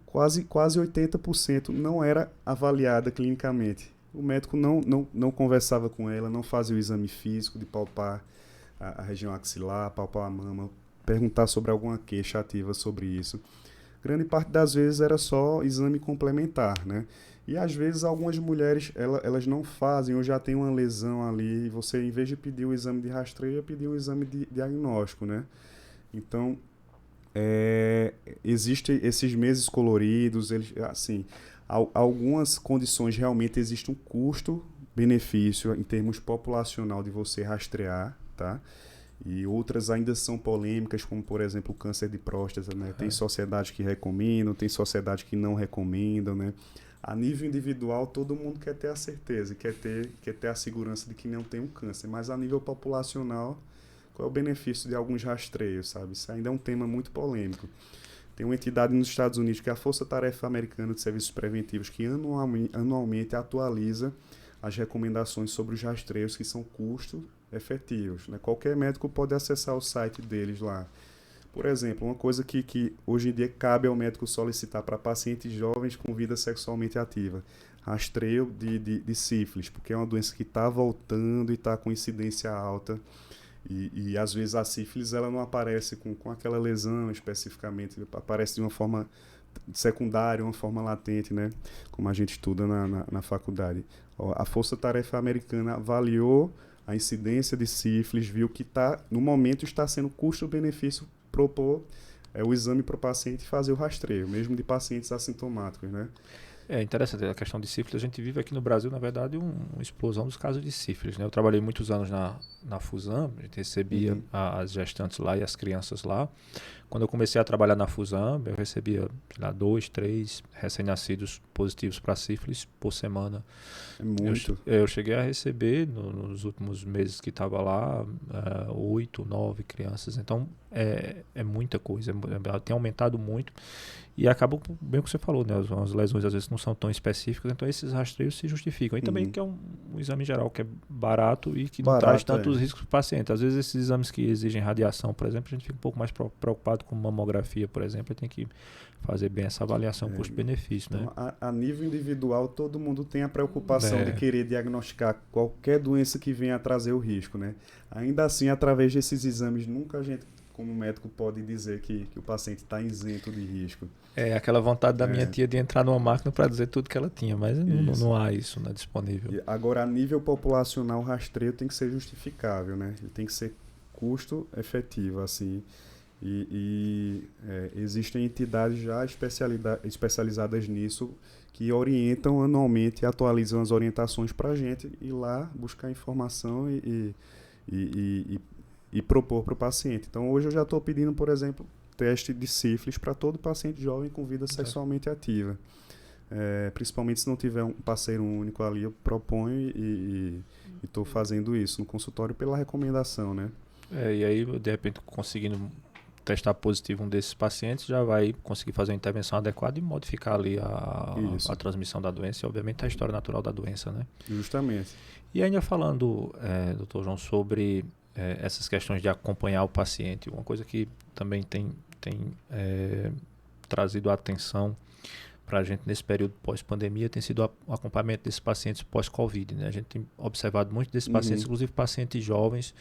quase 80% não era avaliada clinicamente. O médico não conversava com ela, não fazia o exame físico de palpar a região axilar, palpar a mama, perguntar sobre alguma queixa ativa sobre isso. Grande parte das vezes era só exame complementar, né? E às vezes algumas mulheres, elas não fazem ou já tem uma lesão ali, e você, em vez de pedir o exame de rastreio, pedir um exame de diagnóstico, né? Então, existem esses meses coloridos, assim, algumas condições realmente existe um custo-benefício em termos populacional de você rastrear, tá? E outras ainda são polêmicas, como, por exemplo, o câncer de próstata, né? Tem sociedades que recomendam, tem sociedades que não recomendam, né? A nível individual, todo mundo quer ter a certeza, quer ter a segurança de que não tem um câncer. Mas a nível populacional, qual é o benefício de alguns rastreios, sabe? Isso ainda é um tema muito polêmico. Tem uma entidade nos Estados Unidos, que é a Força Tarefa Americana de Serviços Preventivos, que anualmente atualiza as recomendações sobre os rastreios que são custo-efetivos, né? Qualquer médico pode acessar o site deles lá. Por exemplo, uma coisa que hoje em dia cabe ao médico solicitar para pacientes jovens com vida sexualmente ativa. Rastreio de sífilis, porque é uma doença que está voltando e está com incidência alta. E às vezes a sífilis ela não aparece com aquela lesão especificamente, aparece de uma forma secundária, uma forma latente, né? Como a gente estuda na faculdade. A Força Tarefa Americana avaliou a incidência de sífilis, viu que no momento está sendo custo-benefício propor o exame para o paciente e fazer o rastreio, mesmo de pacientes assintomáticos, né? É interessante a questão de sífilis. A gente vive aqui no Brasil, na verdade, uma explosão dos casos de sífilis, né? Eu trabalhei muitos anos na Fusam, a gente recebia as gestantes lá e as crianças lá. Quando eu comecei a trabalhar na Fusam, eu recebia, sei lá, 2, 3 recém-nascidos positivos para sífilis por semana. É muito. Eu cheguei a receber, nos últimos meses que estava lá, 8, 9 crianças. Então, é muita coisa. Tem aumentado muito. E acaba, bem o que você falou, né? As lesões às vezes não são tão específicas, então esses rastreios se justificam. E também que é um exame geral que é barato e que não traz tantos riscos para o paciente. Às vezes esses exames que exigem radiação, por exemplo, a gente fica um pouco mais preocupado com mamografia, por exemplo, e tem que fazer bem essa avaliação custo-benefício. Então, né? a nível individual, todo mundo tem a preocupação de querer diagnosticar qualquer doença que venha a trazer o risco, né? Ainda assim, através desses exames, nunca a gente, como médico, pode dizer que o paciente está isento de risco. É aquela vontade da minha tia de entrar numa máquina para dizer tudo que ela tinha, mas não há isso, né, disponível. E agora, a nível populacional, o rastreio tem que ser justificável, né? Ele tem que ser custo efetivo, assim. Existem entidades já especializadas nisso que orientam anualmente e atualizam as orientações para a gente ir lá buscar informação e propor para o paciente. Então, hoje eu já estou pedindo, por exemplo, teste de sífilis para todo paciente jovem com vida sexualmente ativa. Principalmente se não tiver um parceiro único ali, eu proponho e estou fazendo isso no consultório pela recomendação, né? E aí, de repente, conseguindo testar positivo um desses pacientes, já vai conseguir fazer uma intervenção adequada e modificar ali a transmissão da doença e, obviamente, a história natural da doença, né? Justamente. E ainda falando, doutor João, sobre essas questões de acompanhar o paciente, uma coisa que também tem trazido a atenção para a gente nesse período pós-pandemia tem sido o acompanhamento desses pacientes pós-Covid, né? A gente tem observado muitos desses pacientes, inclusive pacientes jovens,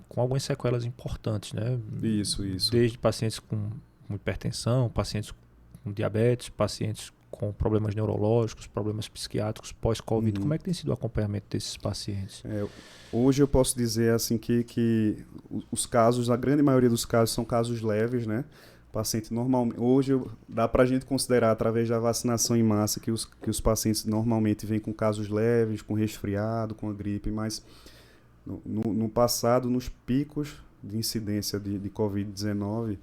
com algumas sequelas importantes, né? Isso. Desde pacientes com hipertensão, pacientes com diabetes, pacientes com problemas neurológicos, problemas psiquiátricos pós-Covid. Como é que tem sido o acompanhamento desses pacientes? Hoje eu posso dizer assim que os casos, a grande maioria dos casos são casos leves, né? O paciente normalmente, hoje dá para a gente considerar através da vacinação em massa que os pacientes normalmente vêm com casos leves, com resfriado, com a gripe, mas no passado, nos picos de incidência de Covid-19,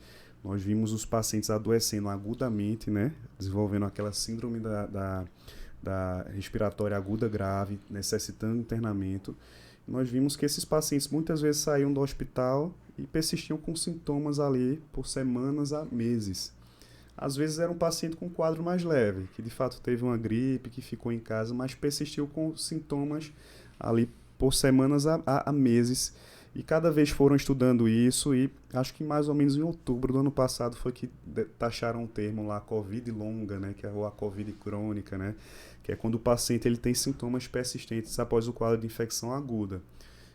nós vimos os pacientes adoecendo agudamente, né? Desenvolvendo aquela síndrome da respiratória aguda grave, necessitando internamento. Nós vimos que esses pacientes muitas vezes saíam do hospital e persistiam com sintomas ali por semanas a meses. Às vezes era um paciente com um quadro mais leve, que de fato teve uma gripe, que ficou em casa, mas persistiu com sintomas ali por semanas a meses. E cada vez foram estudando isso e acho que mais ou menos em outubro do ano passado foi que taxaram um termo lá, Covid longa, né, que é a Covid crônica, né, que é quando o paciente ele tem sintomas persistentes após o quadro de infecção aguda.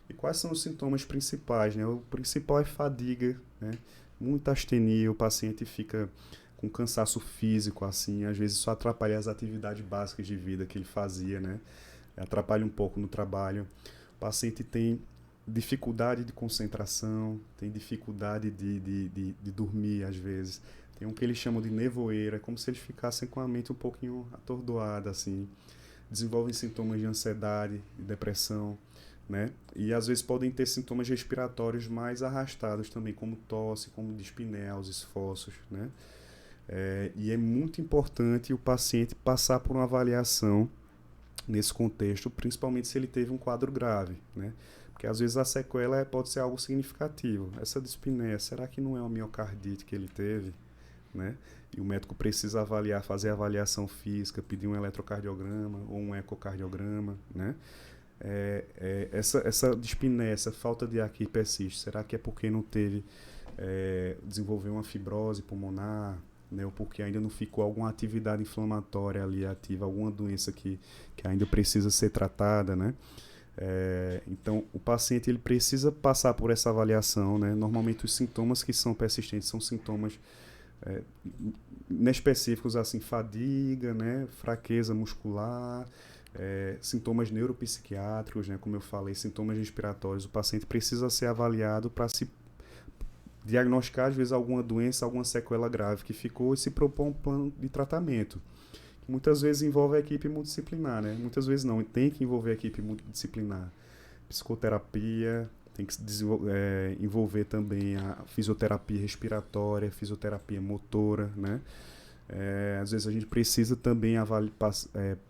E quais são os sintomas principais, né? O principal é fadiga, né? Muita astenia, o paciente fica com cansaço físico, assim, às vezes isso atrapalha as atividades básicas de vida que ele fazia, né? Atrapalha um pouco no trabalho. O paciente tem dificuldade de concentração, tem dificuldade de dormir às vezes. Tem um que eles chamam de nevoeira, como se eles ficassem com a mente um pouquinho atordoada, assim. Desenvolvem sintomas de ansiedade, de depressão, né? E às vezes podem ter sintomas respiratórios mais arrastados também, como tosse, como dispneia, os esforços, né? E é muito importante o paciente passar por uma avaliação nesse contexto, principalmente se ele teve um quadro grave, né? Porque às vezes a sequela pode ser algo significativo. Essa dispneia, será que não é uma miocardite que ele teve, né? E o médico precisa avaliar, fazer a avaliação física, pedir um eletrocardiograma ou um ecocardiograma, né? Essa dispneia, essa falta de ar que persiste, será que é porque não teve, desenvolveu uma fibrose pulmonar, né? Ou porque ainda não ficou alguma atividade inflamatória ali ativa, alguma doença que ainda precisa ser tratada, né? Então, o paciente ele precisa passar por essa avaliação, né? Normalmente os sintomas que são persistentes são sintomas inespecíficos, assim, fadiga, né? Fraqueza muscular, sintomas neuropsiquiátricos, né? Como eu falei, sintomas respiratórios. O paciente precisa ser avaliado para se diagnosticar, às vezes, alguma doença, alguma sequela grave que ficou e se propor um plano de tratamento. muitas vezes envolve a equipe multidisciplinar, né? Muitas vezes não, tem que envolver a equipe multidisciplinar. Psicoterapia, tem que envolver também a fisioterapia respiratória, fisioterapia motora, né? Às vezes a gente precisa também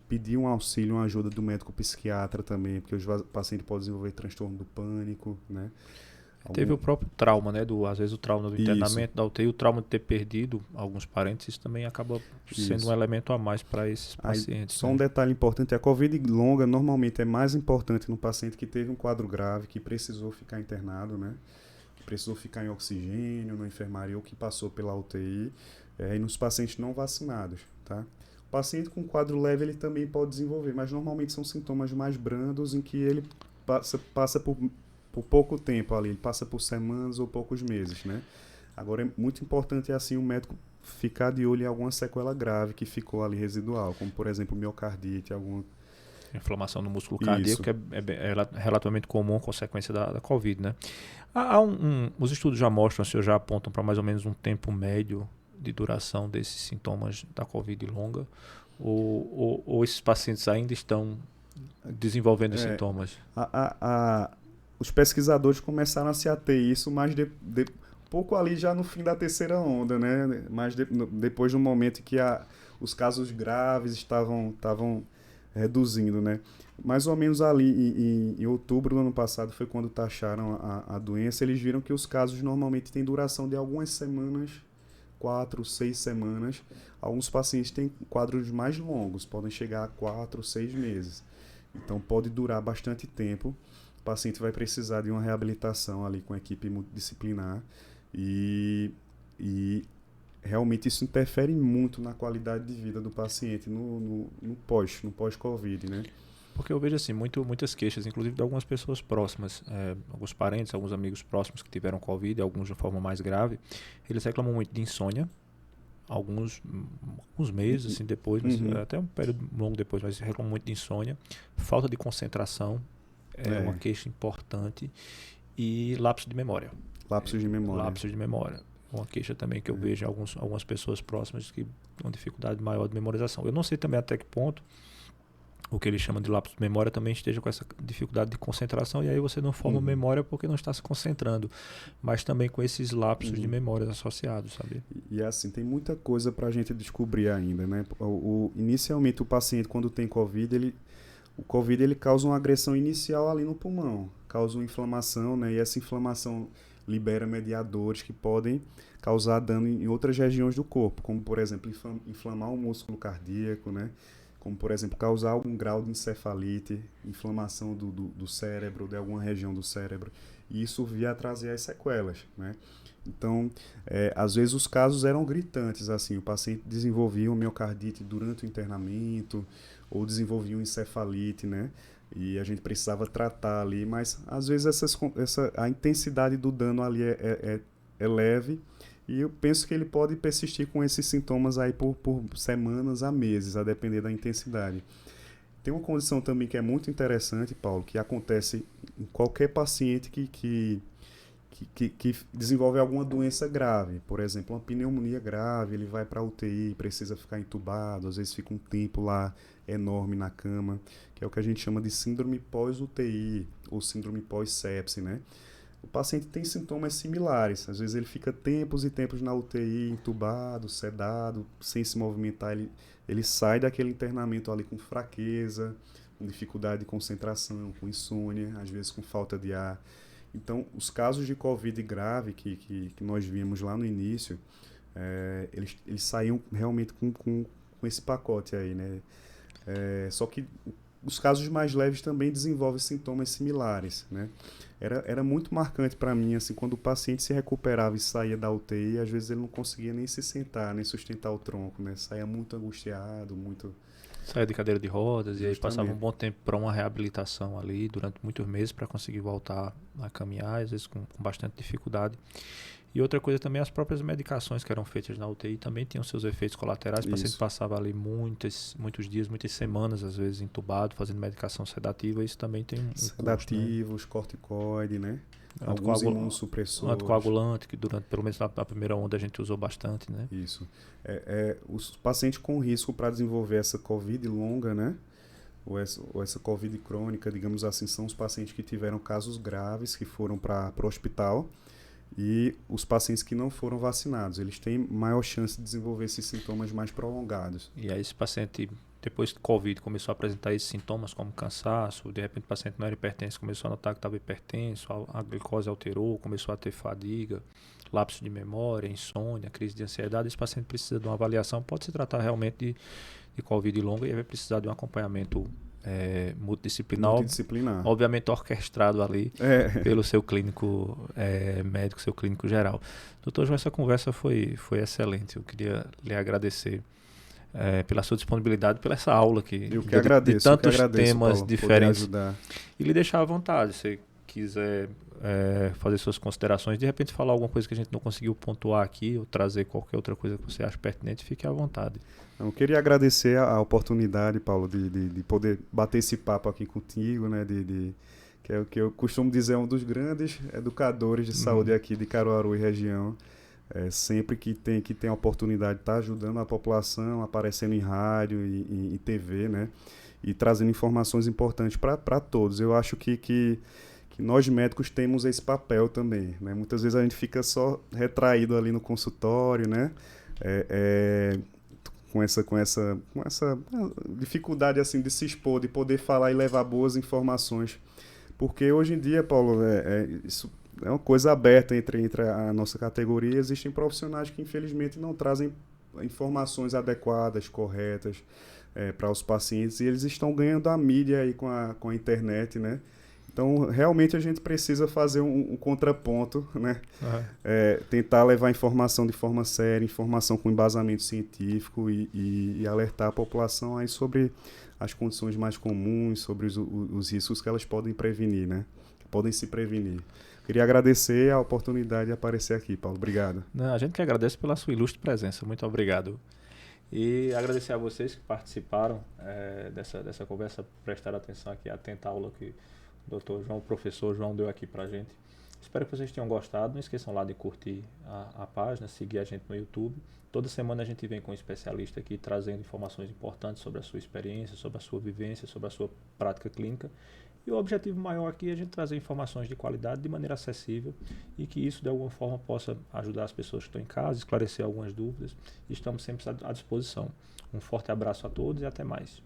pedir um auxílio, uma ajuda do médico psiquiatra também, porque o paciente pode desenvolver transtorno do pânico, né? Teve o próprio trauma, né? Às vezes o trauma do internamento, Isso. da UTI, o trauma de ter perdido alguns parentes, isso também acaba sendo um elemento a mais para esses pacientes. Só um detalhe importante, a Covid longa normalmente é mais importante no paciente que teve um quadro grave, que precisou ficar internado, né? Que precisou ficar em oxigênio, na enfermaria ou que passou pela UTI, e nos pacientes não vacinados, tá? O paciente com quadro leve ele também pode desenvolver, mas normalmente são sintomas mais brandos em que ele passa por pouco tempo ali, ele passa por semanas ou poucos meses, né? Agora é muito importante assim o médico ficar de olho em alguma sequela grave que ficou ali residual, como por exemplo miocardite, alguma inflamação no músculo cardíaco, que é relativamente comum consequência da Covid, né? Os estudos já mostram, já apontam para mais ou menos um tempo médio de duração desses sintomas da Covid longa, ou esses pacientes ainda estão desenvolvendo sintomas? Os pesquisadores começaram a se ater isso, mas pouco ali já no fim da terceira onda, né? Mas depois do momento em que os casos graves estavam reduzindo, né? Mais ou menos ali em outubro do ano passado foi quando taxaram a doença. Eles viram que os casos normalmente têm duração de algumas semanas, 4, 6 semanas. Alguns pacientes têm quadros mais longos, podem chegar a 4, 6 meses. Então pode durar bastante tempo. O paciente vai precisar de uma reabilitação ali com a equipe multidisciplinar e realmente isso interfere muito na qualidade de vida do paciente no pós-Covid, né? Porque eu vejo assim, muitas queixas, inclusive de algumas pessoas próximas, alguns parentes, alguns amigos próximos que tiveram Covid, alguns de forma mais grave, eles reclamam muito de insônia, alguns meses assim, depois, mas até um período longo depois, mas reclamam muito de insônia, falta de concentração, uma queixa importante, e lapso de memória. Lapsos de memória. Lapsos de memória. Uma queixa também que eu vejo em algumas pessoas próximas que têm uma dificuldade maior de memorização. Eu não sei também até que ponto o que eles chamam de lapso de memória também esteja com essa dificuldade de concentração, e aí você não forma memória porque não está se concentrando, mas também com esses lapsos de memória associados, sabe? E assim, tem muita coisa para a gente descobrir ainda, né? Inicialmente o paciente quando tem Covid, o Covid ele causa uma agressão inicial ali no pulmão, causa uma inflamação, né? E essa inflamação libera mediadores que podem causar dano em outras regiões do corpo, como por exemplo inflamar o músculo cardíaco, né? Como por exemplo causar algum grau de encefalite, inflamação do cérebro, de alguma região do cérebro, e isso via trazer as sequelas, né? Então, às vezes os casos eram gritantes, assim, o paciente desenvolvia uma miocardite durante o internamento, ou desenvolvia uma encefalite, né? E a gente precisava tratar ali, mas às vezes a intensidade do dano ali é leve, e eu penso que ele pode persistir com esses sintomas aí por semanas a meses, a depender da intensidade. Tem uma condição também que é muito interessante, Paulo, que acontece em qualquer paciente que desenvolve alguma doença grave. Por exemplo, uma pneumonia grave, ele vai para a UTI, precisa ficar entubado, às vezes fica um tempo lá enorme na cama, que é o que a gente chama de síndrome pós-UTI ou síndrome pós-sepse, né? O paciente tem sintomas similares, às vezes ele fica tempos e tempos na UTI, entubado, sedado, sem se movimentar, ele sai daquele internamento ali com fraqueza, com dificuldade de concentração, com insônia, às vezes com falta de ar. Então, os casos de Covid grave que nós vimos lá no início, eles saíam realmente com esse pacote aí, né? Só que os casos mais leves também desenvolvem sintomas similares, né? Era muito marcante para mim, assim, quando o paciente se recuperava e saía da UTI, às vezes ele não conseguia nem se sentar, nem sustentar o tronco, né? Saía muito angustiado, muito... Saía de cadeira de rodas. Justamente. E aí passava um Justamente. bom tempo para uma reabilitação ali, durante muitos meses, para conseguir voltar a caminhar, às vezes com bastante dificuldade. E outra coisa também, as próprias medicações que eram feitas na UTI também tinham seus efeitos colaterais. O paciente passava ali muitos dias, muitas semanas, às vezes entubado, fazendo medicação sedativa. Isso também tem um sedativos, custo, né? corticoide, né? Alguns imunossupressores. Anticoagulante, que durante, pelo menos na primeira onda, a gente usou bastante, né? Isso. Os pacientes com risco para desenvolver essa COVID longa, né? Ou essa COVID crônica, digamos assim, são os pacientes que tiveram casos graves, que foram para o hospital. E os pacientes que não foram vacinados, eles têm maior chance de desenvolver esses sintomas mais prolongados. E aí esse paciente, depois do Covid, começou a apresentar esses sintomas como cansaço, de repente o paciente não era hipertenso, começou a notar que estava hipertenso, a glicose alterou, começou a ter fadiga, lapso de memória, insônia, crise de ansiedade. Esse paciente precisa de uma avaliação, pode se tratar realmente de Covid longa e vai precisar de um acompanhamento multidisciplinar, obviamente orquestrado ali pelo seu clínico médico, seu clínico geral. Doutor João, essa conversa foi excelente. Eu queria lhe agradecer pela sua disponibilidade, pela essa aula que agradeço, de tantos temas Paulo, diferentes. E lhe deixar à vontade, se quiser fazer suas considerações, de repente falar alguma coisa que a gente não conseguiu pontuar aqui, ou trazer qualquer outra coisa que você acha pertinente, fique à vontade. Eu queria agradecer a oportunidade, Paulo, de poder bater esse papo aqui contigo, né? Que é o que eu costumo dizer, um dos grandes educadores de saúde aqui de Caruaru e região. Sempre que tem a oportunidade de estar ajudando a população, aparecendo em rádio e TV, né? E trazendo informações importantes para todos. Eu acho que nós médicos temos esse papel também, né? Muitas vezes a gente fica só retraído ali no consultório, né? Com essa dificuldade assim de se expor, de poder falar e levar boas informações. Porque hoje em dia, Paulo, isso é uma coisa aberta entre a nossa categoria. Existem profissionais que infelizmente não trazem informações adequadas, corretas para os pacientes, e eles estão ganhando a mídia aí com a internet, né? Então, realmente a gente precisa fazer um contraponto, né? Tentar levar informação de forma séria, informação com embasamento científico e alertar a população aí sobre as condições mais comuns, sobre os riscos que elas podem prevenir, né? Que podem se prevenir. Queria agradecer a oportunidade de aparecer aqui, Paulo. Obrigado. A gente que agradece pela sua ilustre presença. Muito obrigado. E agradecer a vocês que participaram dessa conversa, prestaram atenção aqui, atenta à aula que o professor João deu aqui pra gente. Espero que vocês tenham gostado. Não esqueçam lá de curtir a página, seguir a gente no YouTube. Toda semana a gente vem com um especialista aqui trazendo informações importantes sobre a sua experiência, sobre a sua vivência, sobre a sua prática clínica. E o objetivo maior aqui é a gente trazer informações de qualidade de maneira acessível e que isso de alguma forma possa ajudar as pessoas que estão em casa, esclarecer algumas dúvidas. Estamos sempre à disposição. Um forte abraço a todos e até mais.